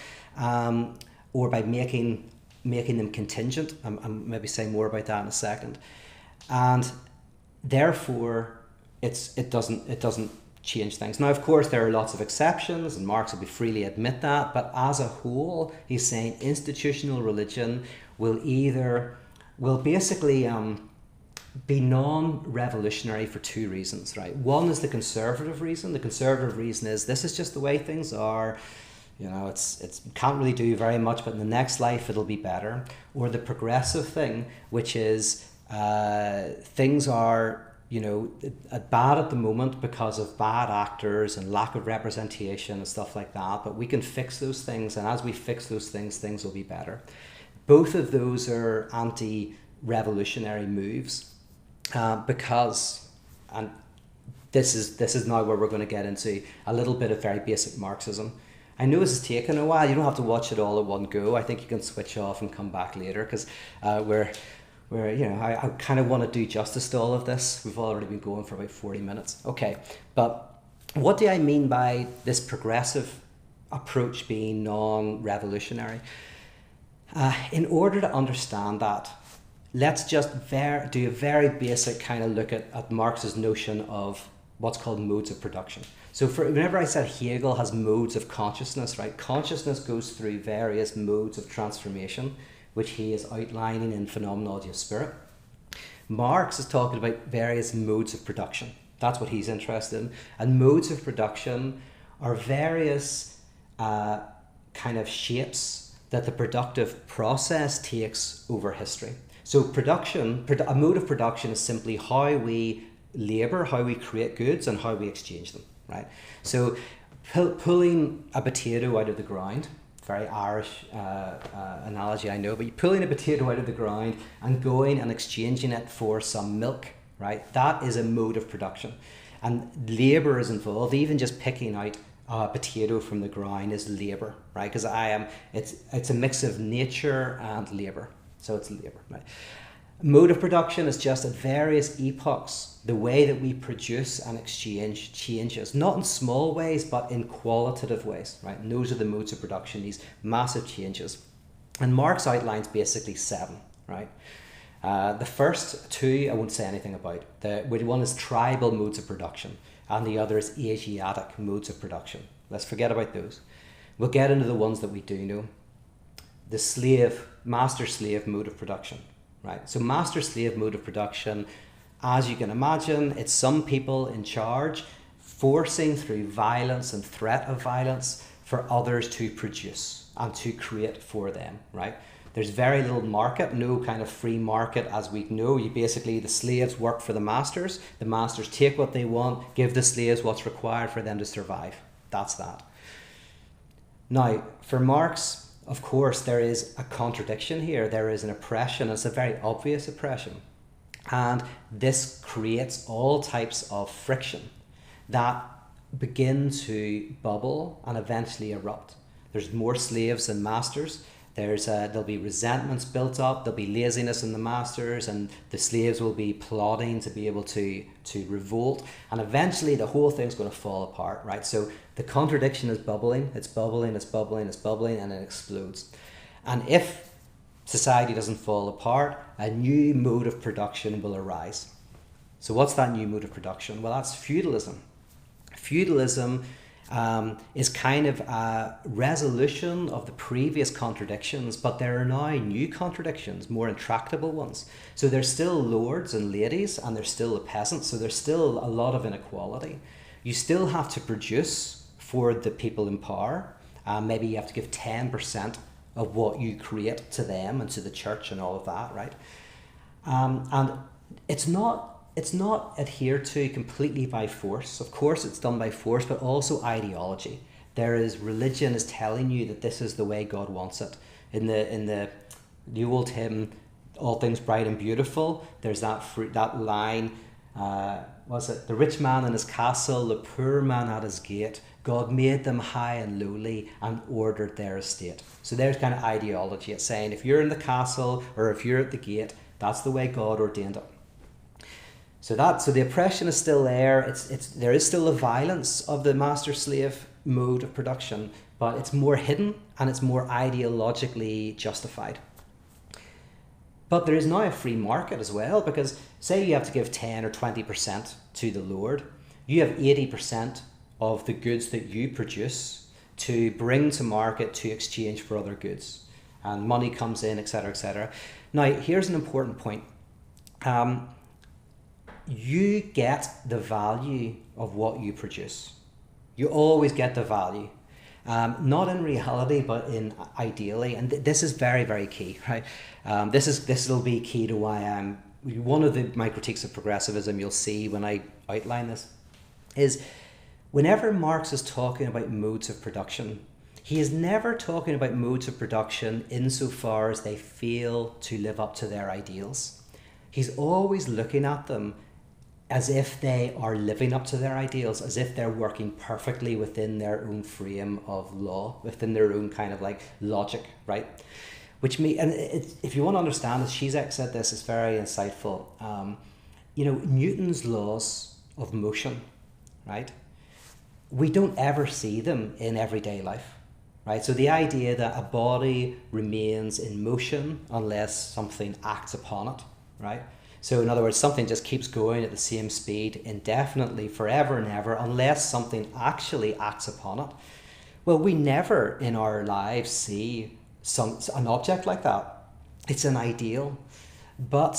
or by making them contingent. I'll maybe say more about that in a second. And therefore, it doesn't change things. Now, of course, there are lots of exceptions, and Marx will freely admit that. But as a whole, he's saying institutional religion will basically be non-revolutionary for two reasons, right? One is the conservative reason. The conservative reason is this is just the way things are. It's can't really do very much, but in the next life it'll be better. Or the progressive thing, which is things are bad at the moment because of bad actors and lack of representation and stuff like that, but we can fix those things, and as we fix those things, things will be better. Both of those are anti-revolutionary moves, because, and this is now where we're going to get into a little bit of very basic Marxism. I know this is taking a while. You don't have to watch it all at one go. I think you can switch off and come back later, because I kind of want to do justice to all of this. We've already been going for about 40 minutes. Okay, but what do I mean by this progressive approach being non-revolutionary? In order to understand that, let's just do a very basic kind of look at Marx's notion of what's called modes of production. So whenever I said Hegel has modes of consciousness, right? Consciousness goes through various modes of transformation, which he is outlining in Phenomenology of Spirit. Marx is talking about various modes of production. That's what he's interested in. And modes of production are various kind of shapes that the productive process takes over history. So a mode of production is simply how we labour, how we create goods, and how we exchange them, right? So pulling a potato out of the ground, very Irish analogy, I know, but pulling a potato out of the ground and going and exchanging it for some milk, right? That is a mode of production. And labour is involved. Even just picking out a potato from the ground is labour, right? Because it's a mix of nature and labour. So it's labour, right? Mode of production is just at various epochs, the way that we produce and exchange changes, not in small ways, but in qualitative ways, right? And those are the modes of production, these massive changes. And Marx outlines basically 7, right? The first 2 I won't say anything about. One is tribal modes of production, and the other is Asiatic modes of production. Let's forget about those. We'll get into the ones that we do know. The master-slave mode of production. Right, so master-slave mode of production, as you can imagine, it's some people in charge forcing through violence and threat of violence for others to produce and to create for them, right? There's very little market, no kind of free market as we know. The slaves work for the masters take what they want, give the slaves what's required for them to survive. That's that. Now, for Marx, of course, there is a contradiction here. There is an oppression. It's a very obvious oppression. And this creates all types of friction that begin to bubble and eventually erupt. There's more slaves than masters. There'll be resentments built up, there'll be laziness in the masters, and the slaves will be plotting to be able to revolt, and eventually the whole thing's going to fall apart, right? So the contradiction is bubbling, it's bubbling, it's bubbling, it's bubbling, and it explodes. And if society doesn't fall apart, a new mode of production will arise. So what's that new mode of production? Well, that's feudalism. Feudalism is kind of a resolution of the previous contradictions, but there are now new contradictions, more intractable ones. So there's still lords and ladies, and there's still the peasants, so there's still a lot of inequality. You still have to produce for the people in power. Maybe you have to give 10% of what you create to them and to the church and all of that, right? And it's not adhered to completely by force. Of course, it's done by force, but also ideology. Religion is telling you that this is the way God wants it. In the old hymn, "All Things Bright and Beautiful," there's that line. Was it the rich man in his castle, the poor man at his gate? God made them high and lowly and ordered their estate. So there's kind of ideology. It's saying if you're in the castle or if you're at the gate, that's the way God ordained it. So the oppression is still there. There is still the violence of the master-slave mode of production, but it's more hidden and it's more ideologically justified. But there is now a free market as well, because say you have to give 10 or 20% to the Lord, you have 80% of the goods that you produce to bring to market to exchange for other goods, and money comes in, etc., etc. Now, here's an important point. You get the value of what you produce. You always get the value. Not in reality, but in ideally. And this is very, very key, right? This will be key to why one of my critiques of progressivism, you'll see when I outline this, is whenever Marx is talking about modes of production, he is never talking about modes of production insofar as they fail to live up to their ideals. He's always looking at them as if they are living up to their ideals, as if they're working perfectly within their own frame of law, within their own kind of like logic, right? If you want to understand this, Zizek said this, it's very insightful. Newton's laws of motion, right? We don't ever see them in everyday life, right? So the idea that a body remains in motion unless something acts upon it, right? So in other words, something just keeps going at the same speed indefinitely, forever and ever, unless something actually acts upon it. Well, we never in our lives see an object like that. It's an ideal, but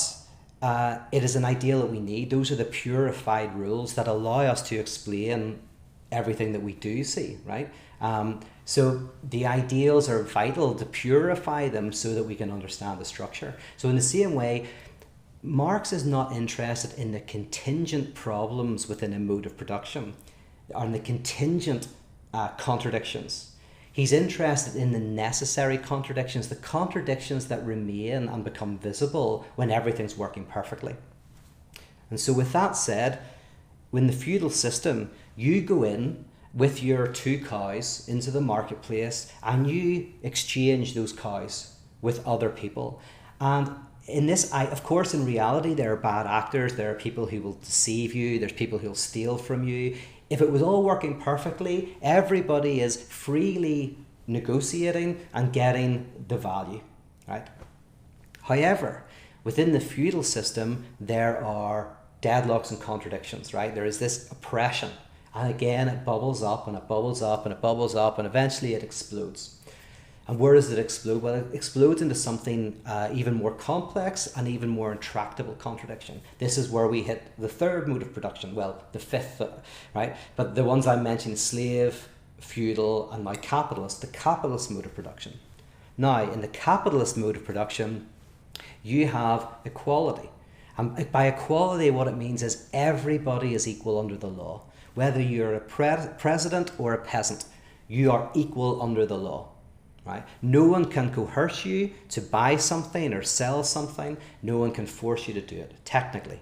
it is an ideal that we need. Those are the purified rules that allow us to explain everything that we do see, right? So the ideals are vital to purify them so that we can understand the structure. So in the same way, Marx is not interested in the contingent problems within a mode of production, or in the contingent contradictions. He's interested in the necessary contradictions, the contradictions that remain and become visible when everything's working perfectly. And so with that said, in the feudal system, you go in with your 2 cows into the marketplace and you exchange those cows with other people. And in this, of course, in reality, there are bad actors, there are people who will deceive you, there's people who will steal from you. If it was all working perfectly, everybody is freely negotiating and getting the value, right? However, within the feudal system, there are deadlocks and contradictions, right? There is this oppression, and again, it bubbles up and it bubbles up and it bubbles up, and eventually it explodes. And where does it explode? Well, it explodes into something even more complex and even more intractable contradiction. This is where we hit the 3rd mode of production, well, the 5th, right? But the ones I mentioned, slave, feudal, and now capitalist, the capitalist mode of production. Now, in the capitalist mode of production, you have equality. And by equality, what it means is everybody is equal under the law. Whether you're a president or a peasant, you are equal under the law. Right? No one can coerce you to buy something or sell something. No one can force you to do it, technically.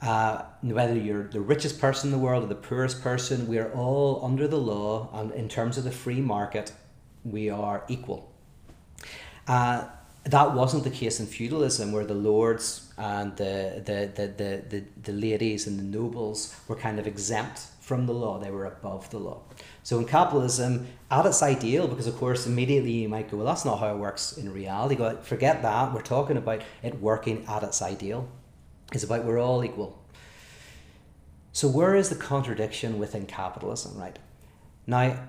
Whether you're the richest person in the world or the poorest person, we are all under the law, and in terms of the free market, we are equal. That wasn't the case in feudalism, where the lords and the ladies and the nobles were kind of exempt from the law. They were above the law. So in capitalism, at its ideal, because of course immediately you might go, well, that's not how it works in reality. Go, forget that. We're talking about it working at its ideal. It's about we're all equal. So where is the contradiction within capitalism, right? Now,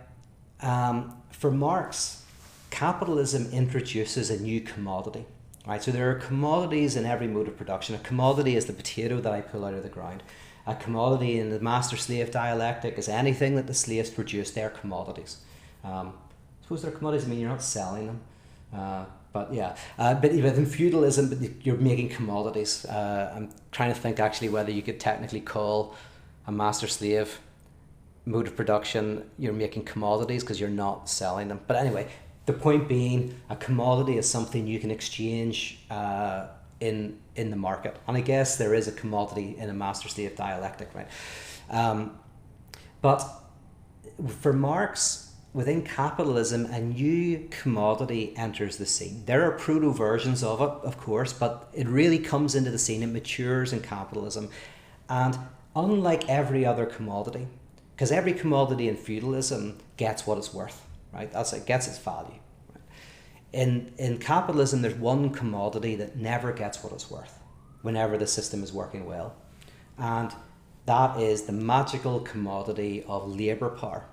for Marx, capitalism introduces a new commodity, right? So there are commodities in every mode of production. A commodity is the potato that I pull out of the ground. A commodity in the master-slave dialectic is anything that the slaves produce. They're commodities. I suppose they're commodities. I mean, you're not selling them. But yeah, but in feudalism, you're making commodities. I'm trying to think actually whether you could technically call a master-slave mode of production, you're making commodities because you're not selling them. But anyway, the point being, a commodity is something you can exchange in the market. And I guess there is a commodity in a master-slave dialectic, right? But for Marx, within capitalism, a new commodity enters the scene. There are proto-versions of it, of course, but it really comes into the scene. It matures in capitalism. And unlike every other commodity, because every commodity in feudalism gets what it's worth, right? That's it, gets its value. Right? In capitalism, there's one commodity that never gets what it's worth whenever the system is working well. And that is the magical commodity of labor power,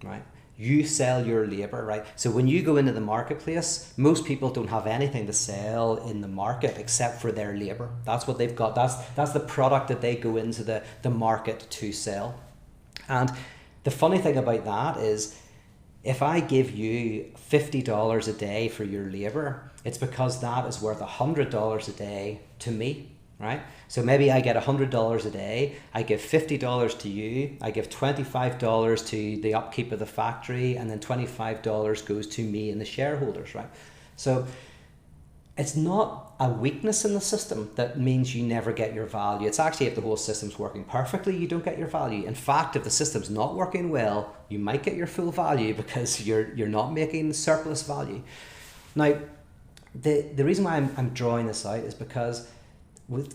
right? You sell your labor, right? So when you go into the marketplace, most people don't have anything to sell in the market except for their labor. That's what they've got. That's the product that they go into the market to sell. And the funny thing about that is, if I give you $50 a day for your labor, it's because that is worth $100 a day to me, right? So maybe I get $100 a day, I give $50 to you, I give $25 to the upkeep of the factory, and then $25 goes to me and the shareholders, right? So it's not a weakness in the system that means you never get your value. It's actually, if the whole system's working perfectly, you don't get your value. In fact, if the system's not working well, you might get your full value because you're not making surplus value. Now, the reason why I'm drawing this out is because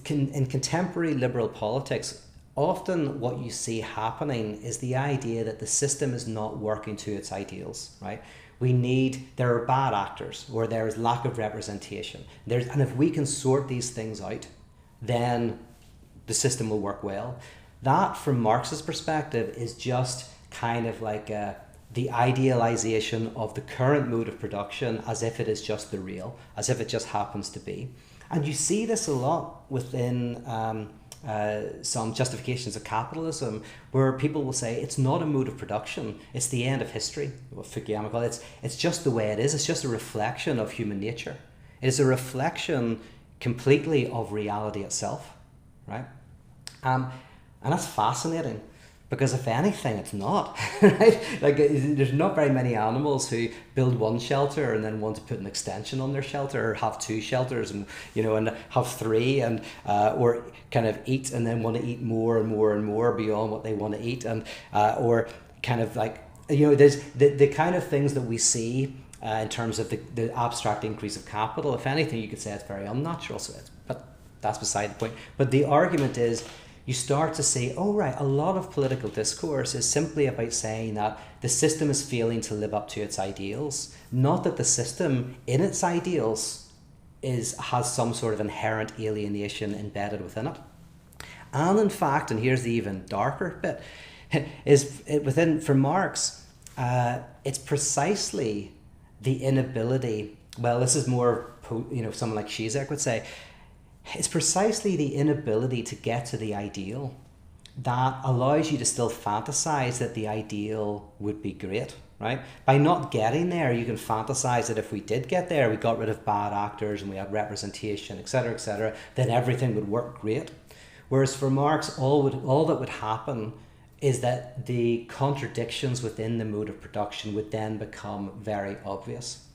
in contemporary liberal politics, often what you see happening is the idea that the system is not working to its ideals, right? There are bad actors, or there is lack of representation. And if we can sort these things out, then the system will work well. That, from Marx's perspective, is just kind of like the idealization of the current mode of production as if it is just the real, as if it just happens to be. And you see this a lot within some justifications of capitalism, where people will say it's not a mode of production, it's the end of history. What Fukuyama called it, it's just the way it is. It's just a reflection of human nature. It is a reflection completely of reality itself, right? And that's fascinating, because if anything, it's not, right? Like, there's not very many animals who build one shelter and then want to put an extension on their shelter, or have two shelters, and and have three, and or kind of eat and then want to eat more and more and more beyond what they want to eat, and or kind of like, there's the kind of things that we see in terms of the abstract increase of capital. If anything, you could say it's very unnatural. But that's beside the point. But the argument is, you start to see, oh right, a lot of political discourse is simply about saying that the system is failing to live up to its ideals, not that the system in its ideals has some sort of inherent alienation embedded within it. And in fact, and here's the even darker bit, for Marx, it's precisely the inability, well, this is more, someone like Zizek would say, it's precisely the inability to get to the ideal that allows you to still fantasize that the ideal would be great, right? By not getting there, you can fantasize that if we did get there, we got rid of bad actors and we had representation, etc., then everything would work great. Whereas for Marx, all that would happen is that the contradictions within the mode of production would then become very obvious.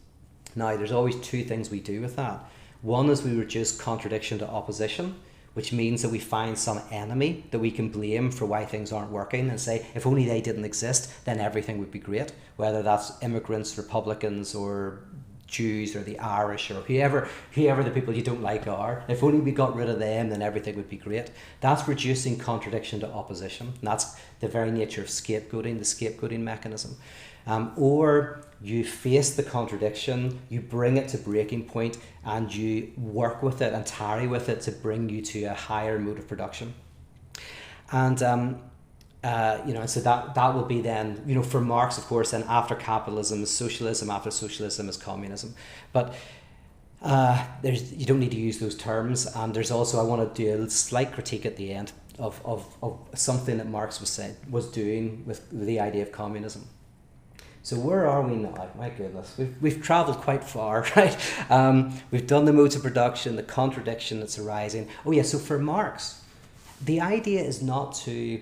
Now, there's always two things we do with that. One is we reduce contradiction to opposition, which means that we find some enemy that we can blame for why things aren't working, and say, if only they didn't exist, then everything would be great, whether that's immigrants, Republicans, or Jews or the Irish or whoever the people you don't like are. If only we got rid of them, then everything would be great. That's reducing contradiction to opposition. And that's the very nature of scapegoating, the scapegoating mechanism. Or you face the contradiction, you bring it to breaking point, and you work with it and tarry with it to bring you to a higher mode of production. And so that will be then, for Marx, of course, then after capitalism is socialism, after socialism is communism. But you don't need to use those terms. And there's also, I want to do a slight critique at the end of something that Marx was doing with the idea of communism. So where are we now? My goodness, we've travelled quite far, right? We've done the modes of production, the contradiction that's arising. Oh yeah, so for Marx, the idea is not to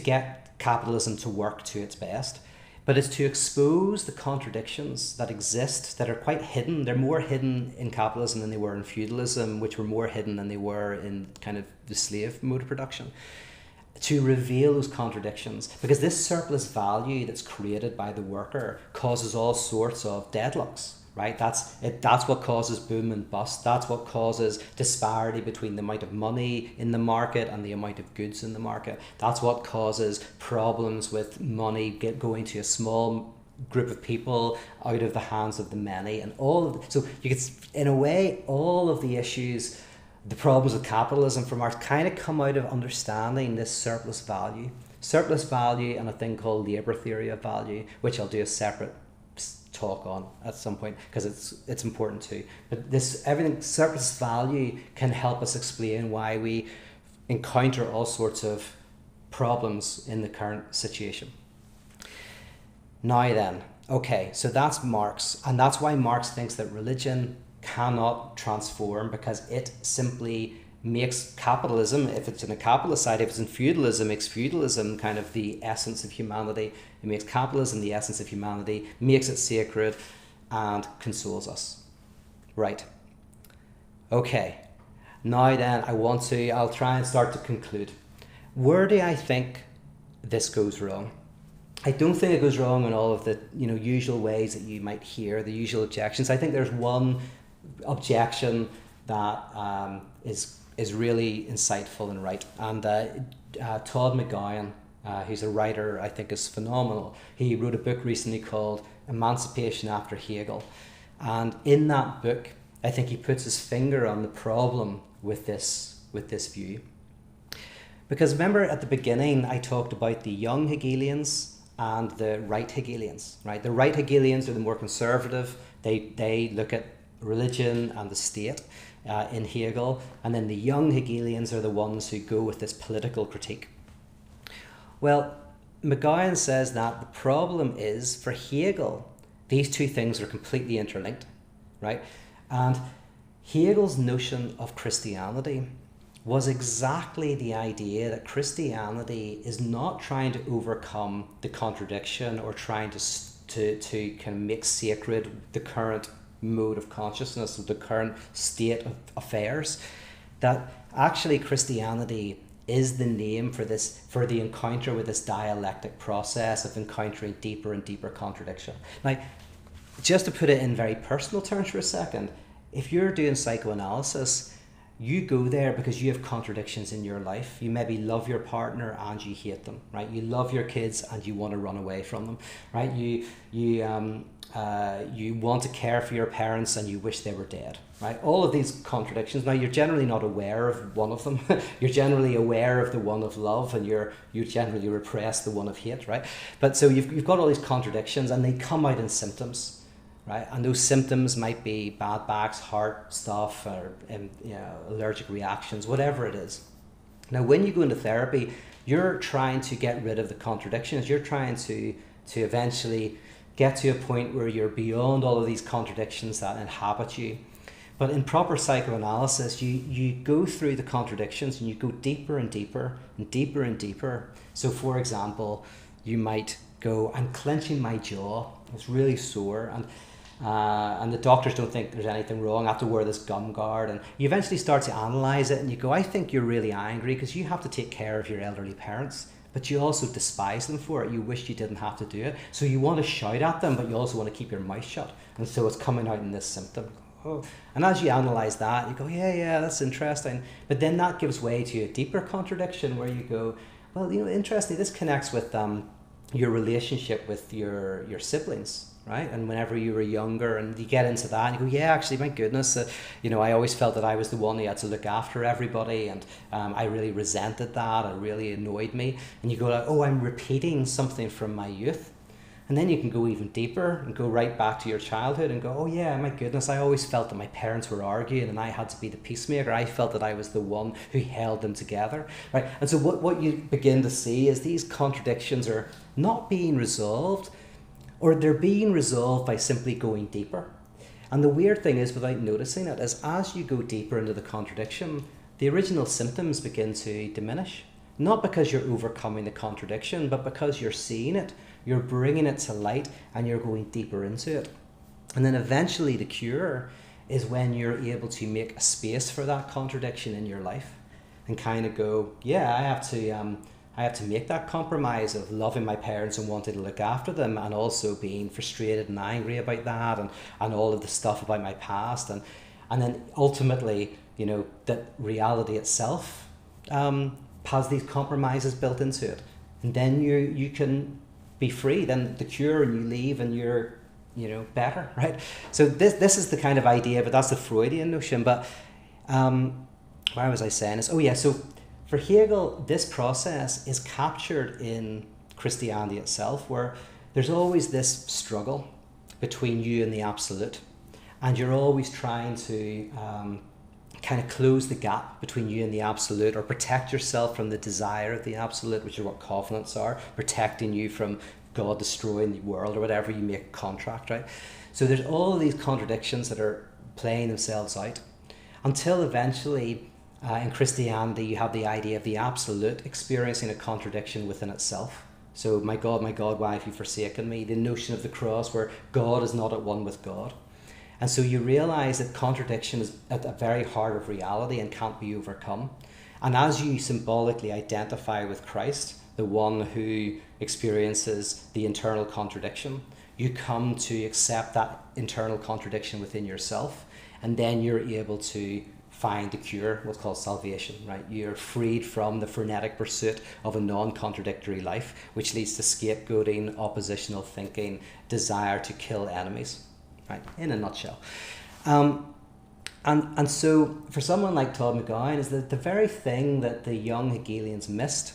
get capitalism to work to its best, but it's to expose the contradictions that exist that are quite hidden. They're more hidden in capitalism than they were in feudalism, which were more hidden than they were in kind of the slave mode of production. To reveal those contradictions, because this surplus value that's created by the worker causes all sorts of deadlocks, right? That's what causes boom and bust. That's what causes disparity between the amount of money in the market and the amount of goods in the market. That's what causes problems with money going to a small group of people out of the hands of the many, and so you could, in a way, all of the issues, the problems with capitalism for Marx kind of come out of understanding this surplus value and a thing called labour theory of value, which I'll do a separate talk on at some point because it's important too. But surplus value can help us explain why we encounter all sorts of problems in the current situation. Now then, okay, so that's Marx, and that's why Marx thinks that religion cannot transform, because it simply makes capitalism, if it's in a capitalist side, if it's in feudalism, makes feudalism kind of the essence of humanity. It makes capitalism the essence of humanity, makes it sacred, and consoles us. Right. Okay. Now then, I'll try and start to conclude. Where do I think this goes wrong? I don't think it goes wrong in all of the usual ways that you might hear, the usual objections. I think there's one objection that is really insightful and right. And Todd McGowan, who's a writer I think is phenomenal. He wrote a book recently called Emancipation After Hegel. And in that book, I think he puts his finger on the problem with this view. Because remember at the beginning I talked about the young Hegelians and the right Hegelians, right? The right Hegelians are the more conservative. They look at religion and the state in Hegel, and then the young Hegelians are the ones who go with this political critique. Well, McGowan says that the problem is, for Hegel, these two things are completely interlinked, right? And Hegel's notion of Christianity was exactly the idea that Christianity is not trying to overcome the contradiction or trying to kind of make sacred the current mode of consciousness, the current state of affairs, that actually Christianity is the name for the encounter with this dialectic process of encountering deeper and deeper contradiction. Now, just to put it in very personal terms for a second, if you're doing psychoanalysis, you go there because you have contradictions in your life. You maybe love your partner and you hate them, right? You love your kids and you want to run away from them, right? You want to care for your parents and you wish they were dead, right? All of these contradictions. Now, you're generally not aware of one of them. You're generally aware of the one of love, and you generally repress the one of hate, right? But so you've got all these contradictions, and they come out in symptoms. Right, and those symptoms might be bad backs, heart stuff, or allergic reactions, whatever it is. Now, when you go into therapy, you're trying to get rid of the contradictions. You're trying to eventually get to a point where you're beyond all of these contradictions that inhabit you. But in proper psychoanalysis, you go through the contradictions and you go deeper and deeper and deeper and deeper. So, for example, you might go, I'm clenching my jaw. It's really sore, and the doctors don't think there's anything wrong. I have to wear this gum guard, and you eventually start to analyze it, and you go, I think you're really angry because you have to take care of your elderly parents, but you also despise them for it. You wish you didn't have to do it. So you want to shout at them, but you also want to keep your mouth shut. And so it's coming out in this symptom. Oh. And as you analyze that, you go, yeah, that's interesting. But then that gives way to a deeper contradiction where you go, well, interestingly, this connects with your relationship with your siblings, right? And whenever you were younger and you get into that and you go, yeah, actually, my goodness, I always felt that I was the one who had to look after everybody, and I really resented that. It really annoyed me. And you go like, oh, I'm repeating something from my youth. And then you can go even deeper and go right back to your childhood and go, oh yeah, my goodness, I always felt that my parents were arguing and I had to be the peacemaker. I felt that I was the one who held them together, right? And so what you begin to see is these contradictions are not being resolved, or they're being resolved by simply going deeper. And the weird thing is, without noticing it, is as you go deeper into the contradiction, the original symptoms begin to diminish. Not because you're overcoming the contradiction, but because you're seeing it, you're bringing it to light, and you're going deeper into it. And then eventually the cure is when you're able to make a space for that contradiction in your life and kind of go, yeah, I have to make that compromise of loving my parents and wanting to look after them, and also being frustrated and angry about that, and all of the stuff about my past, and then ultimately, that reality itself has these compromises built into it, and then you can be free. Then the cure, and you leave, and you're better, right? So this is the kind of idea, but that's the Freudian notion. But why was I saying this? Oh yeah, so for Hegel, this process is captured in Christianity itself, where there's always this struggle between you and the absolute, and you're always trying to kind of close the gap between you and the absolute, or protect yourself from the desire of the absolute, which is what covenants are, protecting you from God destroying the world or whatever. You make a contract, right? So there's all of these contradictions that are playing themselves out until eventually in Christianity you have the idea of the absolute experiencing a contradiction within itself. So my God, why have you forsaken me? The notion of the cross, where God is not at one with God. And so you realize that contradiction is at the very heart of reality and can't be overcome. And as you symbolically identify with Christ, the one who experiences the internal contradiction, you come to accept that internal contradiction within yourself, and then you're able to find the cure, what's called salvation, right? You're freed from the frenetic pursuit of a non-contradictory life, which leads to scapegoating, oppositional thinking, desire to kill enemies. Right, in a nutshell. And so for someone like Todd McGowan, is that the very thing that the young Hegelians missed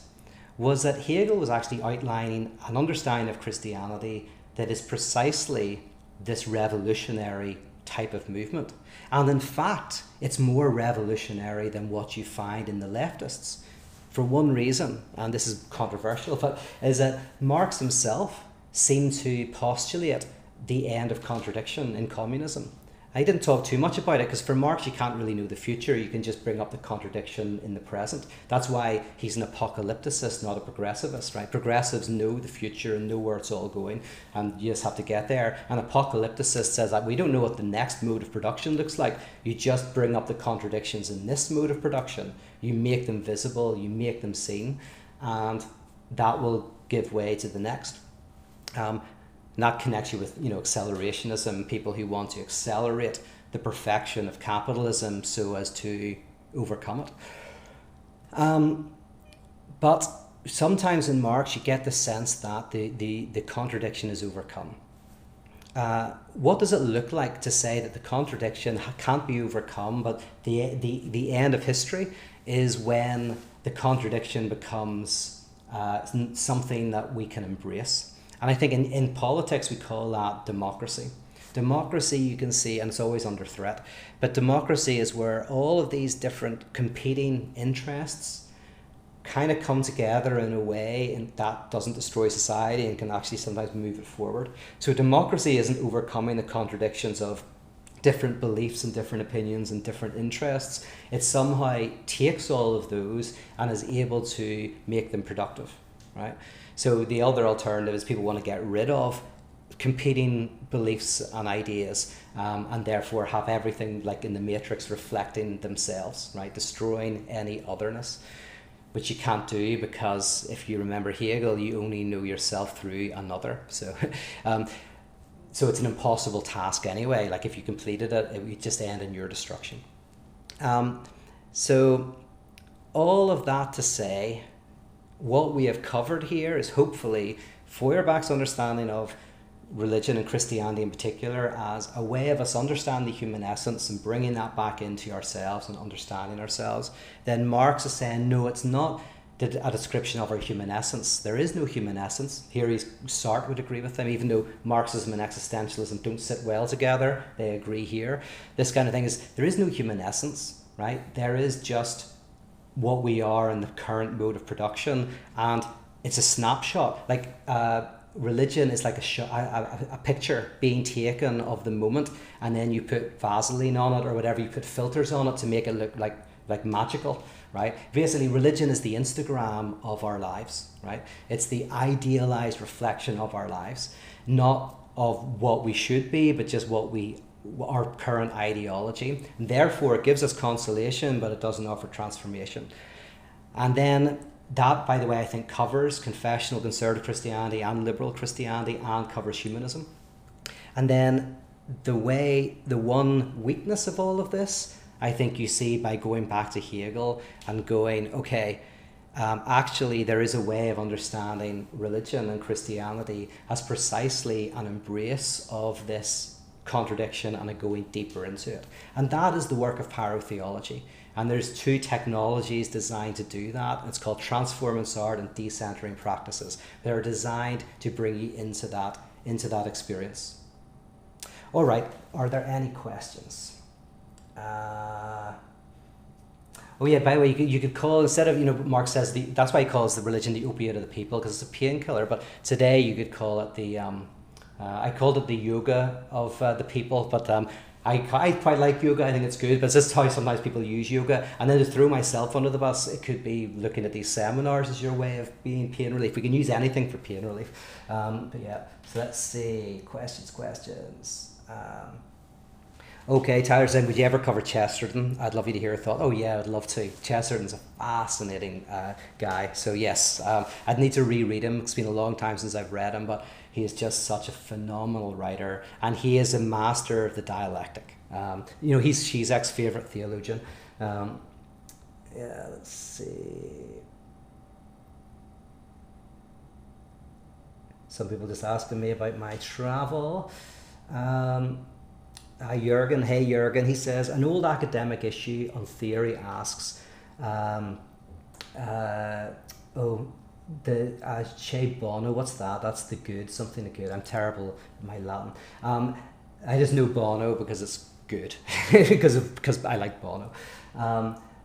was that Hegel was actually outlining an understanding of Christianity that is precisely this revolutionary type of movement. And in fact, it's more revolutionary than what you find in the leftists. For one reason, and this is controversial, but is that Marx himself seemed to postulate the end of contradiction in communism. I didn't talk too much about it because for Marx you can't really know the future, you can just bring up the contradiction in the present. That's why he's an apocalypticist, not a progressivist, right? Progressives know the future and know where it's all going, and you just have to get there. An apocalypticist says that we don't know what the next mode of production looks like, you just bring up the contradictions in this mode of production, you make them visible, you make them seen, and that will give way to the next. And that connects you with, accelerationism, people who want to accelerate the perfection of capitalism so as to overcome it. But sometimes in Marx you get the sense that the contradiction is overcome. What does it look like to say that the contradiction can't be overcome, but the end of history is when the contradiction becomes something that we can embrace? And I think in politics we call that democracy. Democracy, you can see, and it's always under threat, but democracy is where all of these different competing interests kind of come together in a way that doesn't destroy society and can actually sometimes move it forward. So democracy isn't overcoming the contradictions of different beliefs and different opinions and different interests. It somehow takes all of those and is able to make them productive, right? So the other alternative is people want to get rid of competing beliefs and ideas, and therefore have everything like in the Matrix reflecting themselves, right? Destroying any otherness. which you can't do because if you remember Hegel, you only know yourself through another. So, so it's an impossible task anyway. Like if you completed it, it would just end in your destruction. So all of that to say, what we have covered here is hopefully Feuerbach's understanding of religion and Christianity in particular as a way of us understanding the human essence and bringing that back into ourselves and understanding ourselves. Then Marx is saying, no, it's not a description of our human essence. There is no human essence. Here Sartre would agree with him, even though Marxism and existentialism don't sit well together, they agree here. This kind of thing is, there is no human essence, right? There is just what we are in the current mode of production, and it's a snapshot. Like religion is like a picture being taken of the moment, and then you put Vaseline on it or whatever, you put filters on it to make it look like magical, right? Basically, religion is the Instagram of our lives, right? It's the idealized reflection of our lives, not of what we should be, but just our current ideology. And therefore, it gives us consolation, but it doesn't offer transformation. And then that, by the way, I think covers confessional conservative Christianity and liberal Christianity and covers humanism. And then the one weakness of all of this, I think you see by going back to Hegel and going, okay, actually there is a way of understanding religion and Christianity as precisely an embrace of this contradiction and a going deeper into it. And that is the work of parotheology. And there's two technologies designed to do that. It's called transformance art and decentering practices. They're designed to bring you into that experience. All right, are there any questions? Oh yeah, by the way, you could call, instead of, Marx says, that's why he calls the religion the opiate of the people, because it's a painkiller, but today you could call it I called it the yoga of the people, but I quite like yoga. I think it's good, but it's just how sometimes people use yoga. And then to throw myself under the bus, it could be looking at these seminars as your way of being pain relief. We can use anything for pain relief. But yeah, so let's see. Questions. Okay, Tyler said, would you ever cover Chesterton? I'd love you to hear a thought. Oh yeah, I'd love to. Chesterton's a fascinating guy. So yes, I'd need to reread him. It's been a long time since I've read him, but he is just such a phenomenal writer, and he is a master of the dialectic. He's Zizek's favorite theologian. Let's see. Some people just asking me about my travel. Jürgen, hey Jürgen, he says, an old academic issue on theory asks, Che Bono, what's that? That's the good, something the good. I'm terrible at my Latin. I just know Bono because it's good, because I like Bono.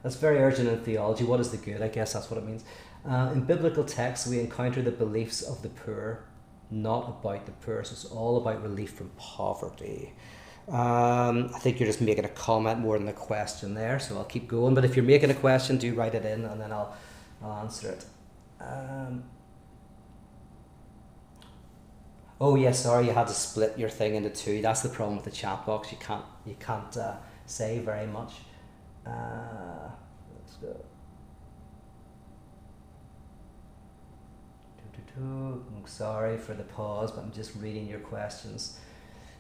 That's very urgent in theology. What is the good? I guess that's what it means. In biblical texts, we encounter the beliefs of the poor, not about the poor. So it's all about relief from poverty. I think you're just making a comment more than a question there, so I'll keep going. But if you're making a question, do write it in, and then I'll answer it. Oh yeah, sorry, you had to split your thing into two. That's the problem with the chat box. You can't say very much. Let's go. I'm sorry for the pause, but I'm just reading your questions.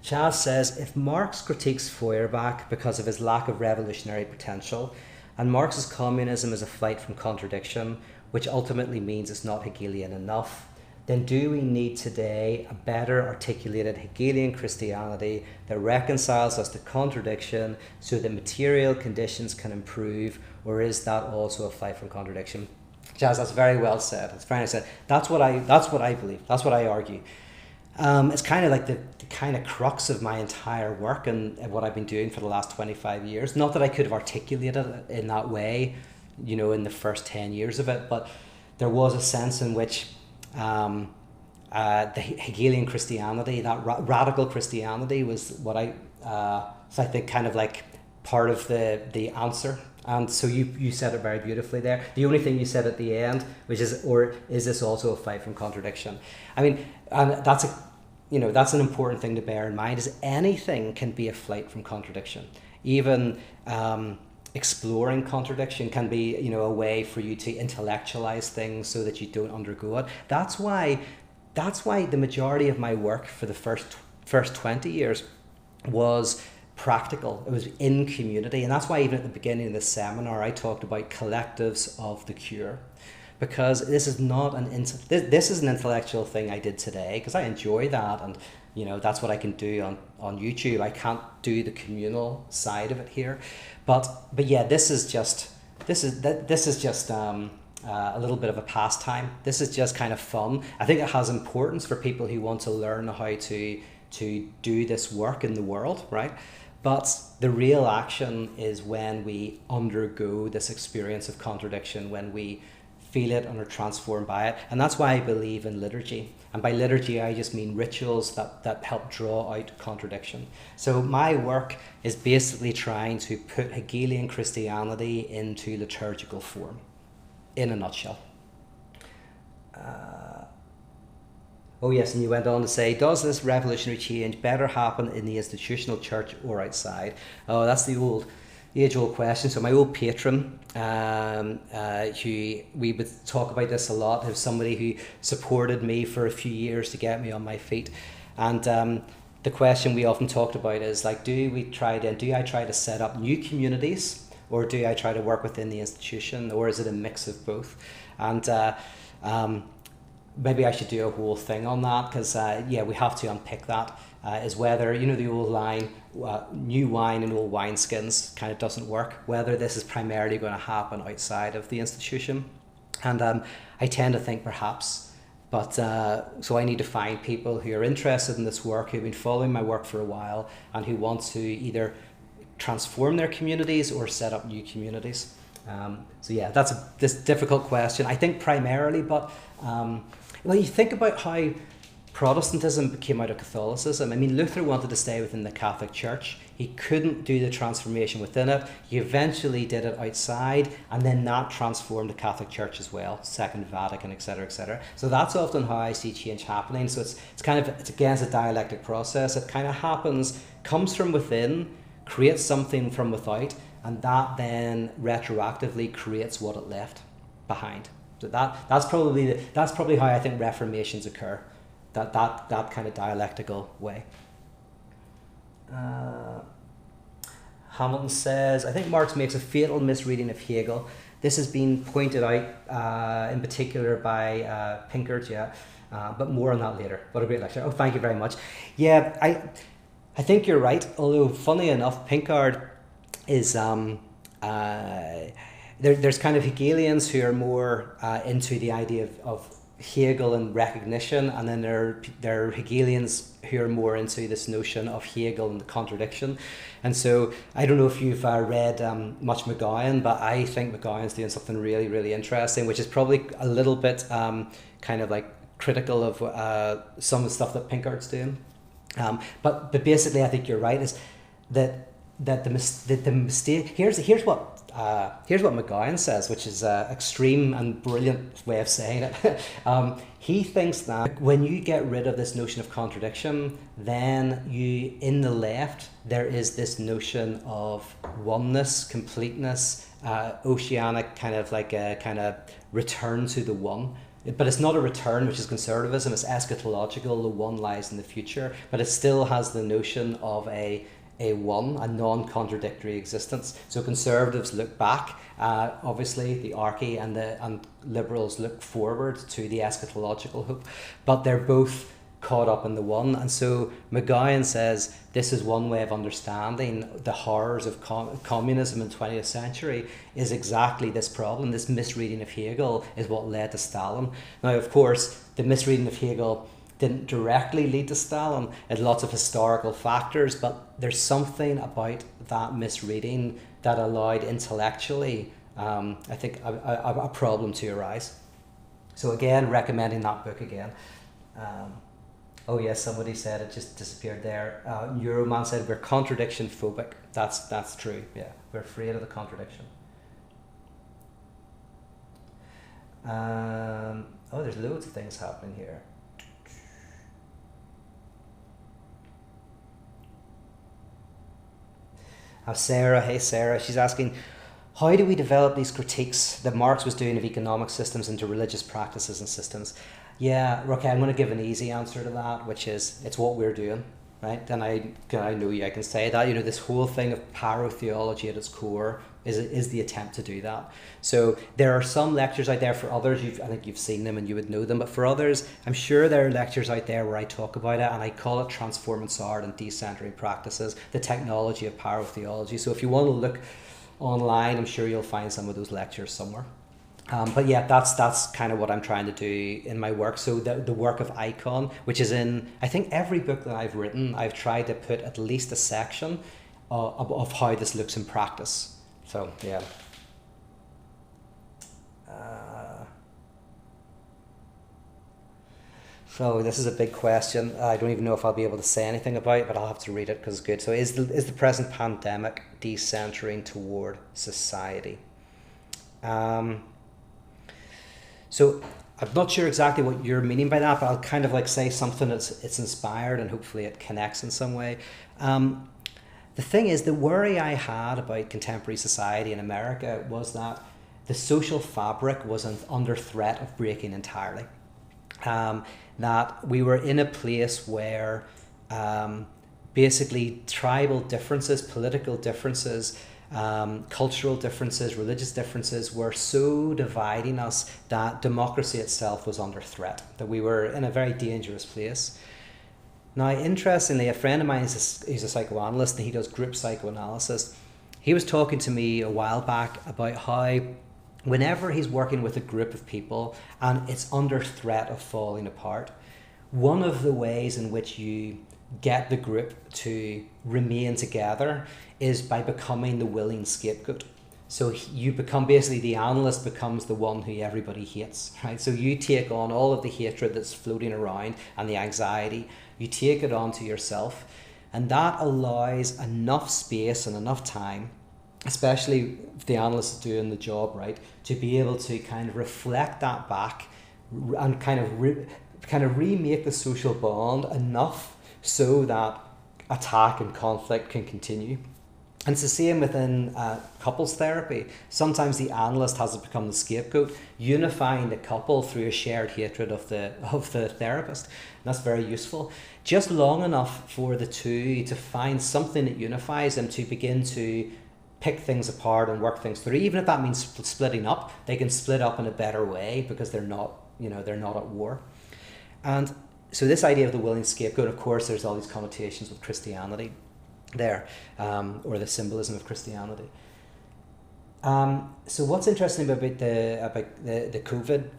Chaz says, if Marx critiques Feuerbach because of his lack of revolutionary potential, and Marx's communism is a flight from contradiction, which ultimately means it's not Hegelian enough, then do we need today a better articulated Hegelian Christianity that reconciles us to contradiction so that material conditions can improve, or is that also a flight from contradiction? Chaz, that's very well said. It's very nice said. That's what I believe. That's what I argue. It's kind of like the kind of crux of my entire work and what I've been doing for the last 25 years. Not that I could have articulated it in that way, in the first 10 years of it, but there was a sense in which the Hegelian Christianity, that radical Christianity, was what I think kind of like part of the answer. And so you said it very beautifully there. The only thing you said at the end, which is, or is this also a fight from contradiction? I mean, and that's an important thing to bear in mind, is anything can be a flight from contradiction. Even exploring contradiction can be, you know, a way for you to intellectualize things so that you don't undergo it. That's why the majority of my work for the first 20 years was practical. It was in community, and that's why even at the beginning of this seminar I talked about collectives of the cure, because this is not this is an intellectual thing I did today because I enjoy that, and you know, that's what I can do on YouTube. I can't do the communal side of it here, but yeah, this is just a little bit of a pastime. This is just kind of fun. I think it has importance for people who want to learn how to do this work in the world, right? But the real action is when we undergo this experience of contradiction, when we feel it and are transformed by it. And that's why I believe in liturgy. And by liturgy, I just mean rituals that help draw out contradiction. So my work is basically trying to put Hegelian Christianity into liturgical form, in a nutshell. Oh yes, and you went on to say, does this revolutionary change better happen in the institutional church or outside? Oh, that's the age-old question. So my old patron, who we would talk about this a lot, is somebody who supported me for a few years to get me on my feet. And the question we often talked about is like, do I try to set up new communities, or do I try to work within the institution, or is it a mix of both? And maybe I should do a whole thing on that, because yeah, we have to unpick that. Is whether, you know, the old line, new wine in old wineskins kind of doesn't work, whether this is primarily going to happen outside of the institution. And I tend to think perhaps, but so I need to find people who are interested in this work, who've been following my work for a while, and who want to either transform their communities or set up new communities. So yeah, that's this difficult question, I think, primarily, but when you think about how Protestantism came out of Catholicism, I mean, Luther wanted to stay within the Catholic Church. He couldn't do the transformation within it. He eventually did it outside, and then that transformed the Catholic Church as well, Second Vatican, etc., etc. So that's often how I see change happening. So it's against a dialectic process. It kind of comes from within, creates something from without, and that then retroactively creates what it left behind. So that's probably how I think reformations occur. That kind of dialectical way. Hamilton says, I think Marx makes a fatal misreading of Hegel. This has been pointed out in particular by Pinkert, yeah, but more on that later. What a great lecture. Oh, thank you very much. Yeah, I think you're right, although funny enough, Pinkert is there's kind of Hegelians who are more into the idea of Hegel and recognition, and then there are Hegelians who are more into this notion of Hegel and the contradiction. And so I don't know if you've read much McGowan, but I think McGowan's doing something really, really interesting, which is probably a little bit kind of like critical of some of the stuff that Pinkert's doing. But basically, I think you're right. Is that the mistake? Here's what McGowan says, which is an extreme and brilliant way of saying it. He thinks that when you get rid of this notion of contradiction, then in the left, there is this notion of oneness, completeness, oceanic, kind of like a kind of return to the one. But it's not a return, which is conservatism, it's eschatological, the one lies in the future, but it still has the notion of a one, a non-contradictory existence. So conservatives look back, obviously the archy, and liberals look forward to the eschatological hope, but they're both caught up in the one. And so McGowan says this is one way of understanding the horrors of communism in the 20th century, is exactly this problem. This misreading of Hegel is what led to Stalin. Now, of course, the misreading of Hegel didn't directly lead to Stalin. It had lots of historical factors, but there's something about that misreading that allowed intellectually, I think, a problem to arise. So again, recommending that book again. Oh yes, somebody said it just disappeared there. Neuroman said we're contradiction phobic. That's true. Yeah, we're afraid of the contradiction. Oh, there's loads of things happening here. Sarah, hey Sarah, she's asking, how do we develop these critiques that Marx was doing of economic systems into religious practices and systems? Yeah, okay, I'm going to give an easy answer to that, which is it's what we're doing, right? And I know I can say that, this whole thing of parotheology at its core is the attempt to do that. So there are some lectures out there. For others, I think you've seen them and you would know them, but for others, I'm sure there are lectures out there where I talk about it, and I call it transformance art and decentering practices, the technology of parotheology. So if you want to look online, I'm sure you'll find some of those lectures somewhere. But yeah, that's kind of what I'm trying to do in my work. So the work of Icon, which is in, I think, every book that I've written, I've tried to put at least a section of how this looks in practice. So yeah. So this is a big question. I don't even know if I'll be able to say anything about it, but I'll have to read it because it's good. So is the present pandemic decentering toward society? So I'm not sure exactly what you're meaning by that, but I'll kind of like say something it's inspired and hopefully it connects in some way. The thing is, the worry I had about contemporary society in America was that the social fabric was under threat of breaking entirely. That we were in a place where basically tribal differences, political differences, cultural differences, religious differences were so dividing us that democracy itself was under threat, that we were in a very dangerous place. Now, interestingly, a friend of mine is a psychoanalyst and he does group psychoanalysis. He was talking to me a while back about how whenever he's working with a group of people and it's under threat of falling apart, one of the ways in which you get the group to remain together is by becoming the willing scapegoat. So you become, basically the analyst becomes the one who everybody hates, right? So you take on all of the hatred that's floating around and the anxiety, you take it onto yourself, and that allows enough space and enough time, especially if the analyst is doing the job right, to be able to kind of reflect that back and kind of remake the social bond enough so that attack and conflict can continue. And it's the same within couples therapy. Sometimes the analyst has to become the scapegoat, unifying the couple through a shared hatred of the therapist. And that's very useful. Just long enough for the two to find something that unifies them, to begin to pick things apart and work things through. Even if that means splitting up, they can split up in a better way because they're not at war. And so this idea of the willing scapegoat, of course, there's all these connotations with Christianity there, or the symbolism of Christianity. So what's interesting about the COVID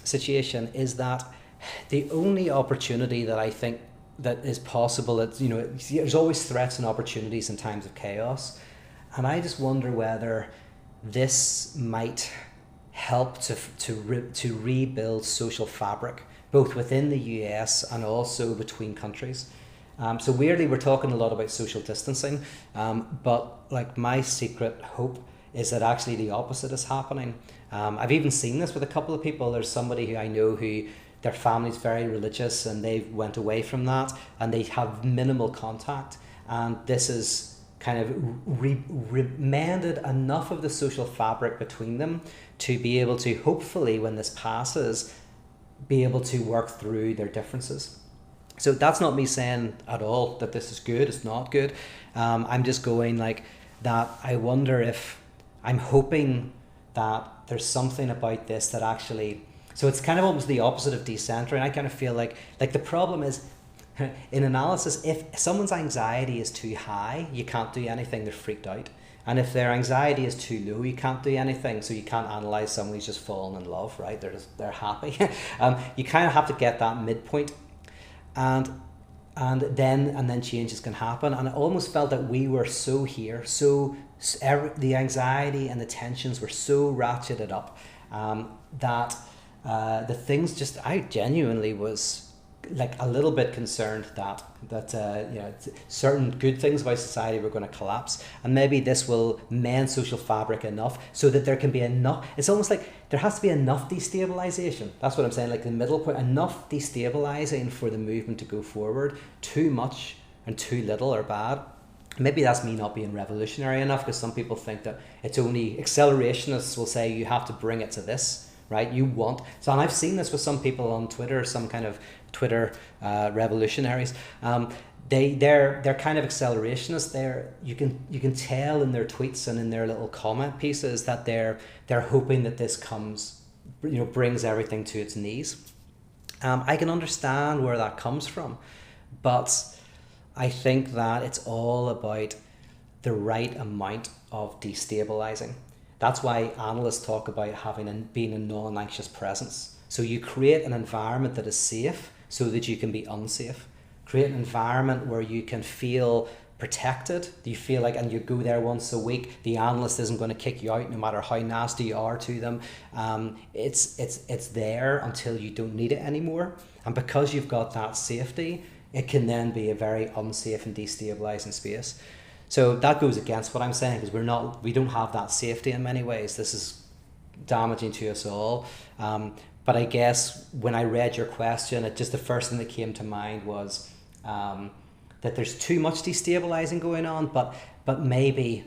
situation is that the only opportunity that I think that is possible, there's always threats and opportunities in times of chaos, and I just wonder whether this might help to rebuild social fabric, both within the US and also between countries. So weirdly, we're talking a lot about social distancing, but like my secret hope is that actually the opposite is happening. I've even seen this with a couple of people. There's somebody who I know who their family's very religious and they went away from that and they have minimal contact, and this is kind of mended enough of the social fabric between them to be able to, hopefully when this passes, be able to work through their differences. So that's not me saying at all that this is good, it's not good. I'm just going like that. I wonder if, I'm hoping that there's something about this that actually, so it's kind of almost the opposite of decentering. I kind of feel like the problem is, in analysis, if someone's anxiety is too high, you can't do anything, they're freaked out. And if their anxiety is too low, you can't do anything. So you can't analyze someone who's just fallen in love, right? They're happy. You kind of have to get that midpoint, and then changes can happen. And I almost felt that we were so here, the anxiety and the tensions were so ratcheted up, that the things just, I genuinely was like a little bit concerned that certain good things about society were going to collapse, and maybe this will mend social fabric enough so that there can be enough. It's almost like there has to be enough destabilization. That's what I'm saying, like the middle point, enough destabilizing for the movement to go forward. Too much and too little are bad. Maybe that's me not being revolutionary enough, because some people think that it's only accelerationists will say you have to bring it to this, right? You want, so, and I've seen this with some people on Twitter, some kind of Twitter revolutionaries. They're kind of accelerationists. You can tell in their tweets and in their little comment pieces that they're hoping that this comes, brings everything to its knees. I can understand where that comes from, but I think that it's all about the right amount of destabilizing. That's why analysts talk about being a non-anxious presence. So you create an environment that is safe so that you can be unsafe. Create an environment where you can feel protected. You feel like, and you go there once a week, the analyst isn't going to kick you out no matter how nasty you are to them. It's there until you don't need it anymore. And because you've got that safety, it can then be a very unsafe and destabilizing space. So that goes against what I'm saying, because we don't have that safety in many ways. This is damaging to us all. But I guess when I read your question, the first thing that came to mind was that there's too much destabilizing going on, but maybe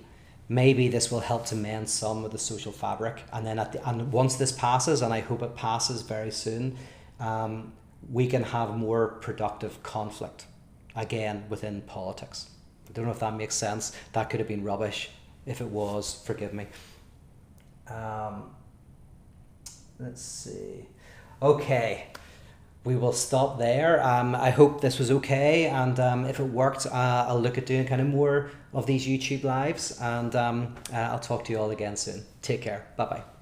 this will help to mend some of the social fabric. And then and once this passes, and I hope it passes very soon, we can have more productive conflict again within politics. I don't know if that makes sense. That could have been rubbish. If it was, forgive me. Let's see. Okay, we will stop there. I hope this was okay, and if it worked, I'll look at doing kind of more of these YouTube lives, and I'll talk to you all again soon. Take care. Bye-bye.